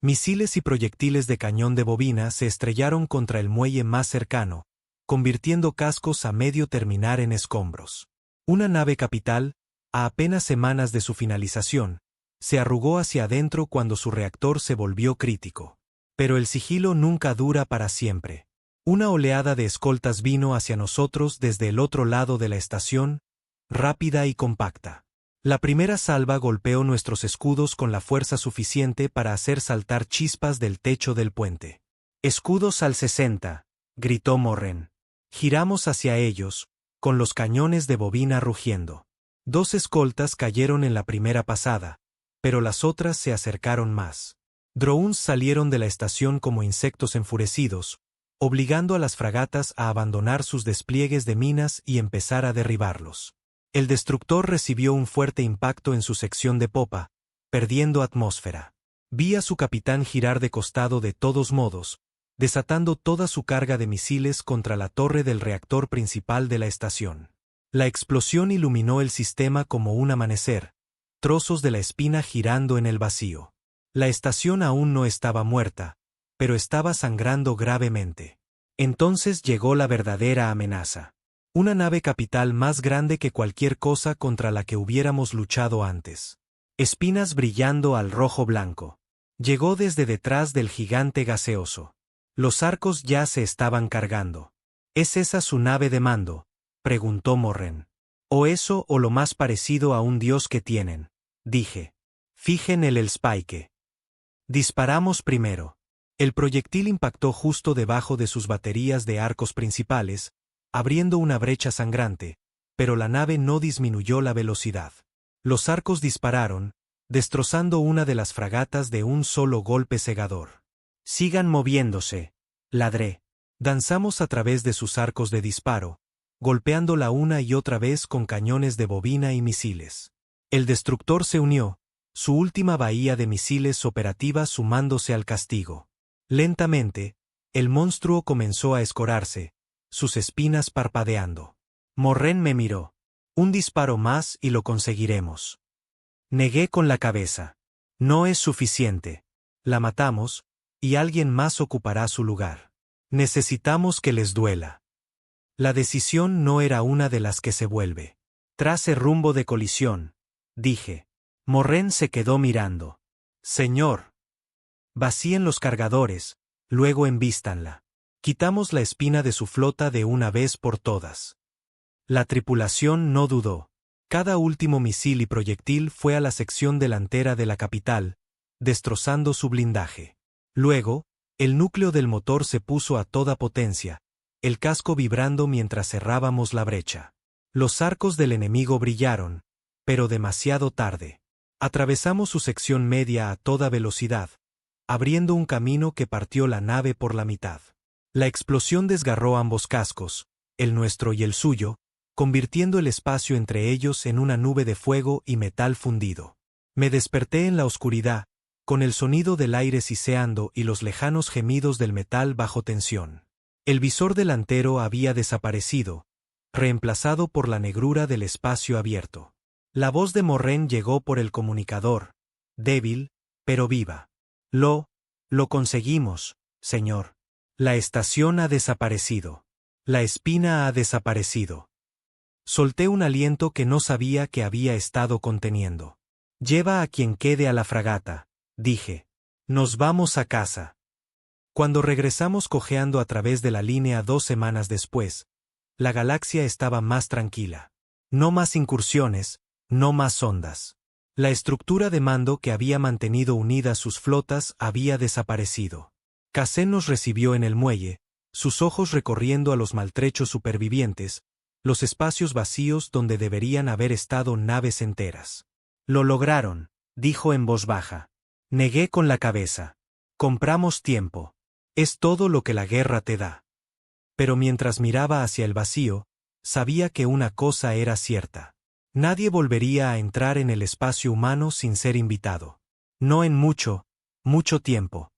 Misiles y proyectiles de cañón de bobina se estrellaron contra el muelle más cercano, convirtiendo cascos a medio terminar en escombros. Una nave capital, a apenas semanas de su finalización, se arrugó hacia adentro cuando su reactor se volvió crítico. Pero el sigilo nunca dura para siempre. Una oleada de escoltas vino hacia nosotros desde el otro lado de la estación, rápida y compacta. La primera salva golpeó nuestros escudos con la fuerza suficiente para hacer saltar chispas del techo del puente. «Escudos al 60», gritó Morren. Giramos hacia ellos, con los cañones de bobina rugiendo. 2 escoltas cayeron en la primera pasada, pero las otras se acercaron más. Drones salieron de la estación como insectos enfurecidos, obligando a las fragatas a abandonar sus despliegues de minas y empezar a derribarlos. El destructor recibió un fuerte impacto en su sección de popa, perdiendo atmósfera. Vi a su capitán girar de costado de todos modos, desatando toda su carga de misiles contra la torre del reactor principal de la estación. La explosión iluminó el sistema como un amanecer, trozos de la espina girando en el vacío. La estación aún no estaba muerta, pero estaba sangrando gravemente. Entonces llegó la verdadera amenaza. Una nave capital más grande que cualquier cosa contra la que hubiéramos luchado antes. Espinas brillando al rojo blanco. Llegó desde detrás del gigante gaseoso. Los arcos ya se estaban cargando. ¿Es esa su nave de mando?, preguntó Morren. «O eso o lo más parecido a un dios que tienen», dije. «Fijen el Spike». Disparamos primero. El proyectil impactó justo debajo de sus baterías de arcos principales, abriendo una brecha sangrante, pero la nave no disminuyó la velocidad. Los arcos dispararon, destrozando una de las fragatas de un solo golpe cegador. «Sigan moviéndose», ladré. Danzamos a través de sus arcos de disparo, golpeándola una y otra vez con cañones de bobina y misiles. El destructor se unió, su última bahía de misiles operativa sumándose al castigo. Lentamente, el monstruo comenzó a escorarse, sus espinas parpadeando. Morren me miró. «Un disparo más y lo conseguiremos». Negué con la cabeza. «No es suficiente. La matamos, y alguien más ocupará su lugar. Necesitamos que les duela». La decisión no era una de las que se vuelve. Trace rumbo de colisión, dije. Morren se quedó mirando. Señor. Vacíen los cargadores, luego envístanla. Quitamos la espina de su flota de una vez por todas. La tripulación no dudó. Cada último misil y proyectil fue a la sección delantera de la capital, destrozando su blindaje. Luego, el núcleo del motor se puso a toda potencia, el casco vibrando mientras cerrábamos la brecha. Los arcos del enemigo brillaron, pero demasiado tarde. Atravesamos su sección media a toda velocidad, abriendo un camino que partió la nave por la mitad. La explosión desgarró ambos cascos, el nuestro y el suyo, convirtiendo el espacio entre ellos en una nube de fuego y metal fundido. Me desperté en la oscuridad, con el sonido del aire siseando y los lejanos gemidos del metal bajo tensión. El visor delantero había desaparecido, reemplazado por la negrura del espacio abierto. La voz de Morren llegó por el comunicador, débil, pero viva. Lo conseguimos, señor. La estación ha desaparecido. La espina ha desaparecido. Solté un aliento que no sabía que había estado conteniendo. Lleva a quien quede a la fragata, dije. Nos vamos a casa. Cuando regresamos cojeando a través de la línea 2 semanas después, la galaxia estaba más tranquila. No más incursiones, no más ondas. La estructura de mando que había mantenido unidas sus flotas había desaparecido. Cassén nos recibió en el muelle, sus ojos recorriendo a los maltrechos supervivientes, los espacios vacíos donde deberían haber estado naves enteras. Lo lograron, dijo en voz baja. Negué con la cabeza. Compramos tiempo. Es todo lo que la guerra te da. Pero mientras miraba hacia el vacío, sabía que una cosa era cierta. Nadie volvería a entrar en el espacio humano sin ser invitado. No en mucho, mucho tiempo.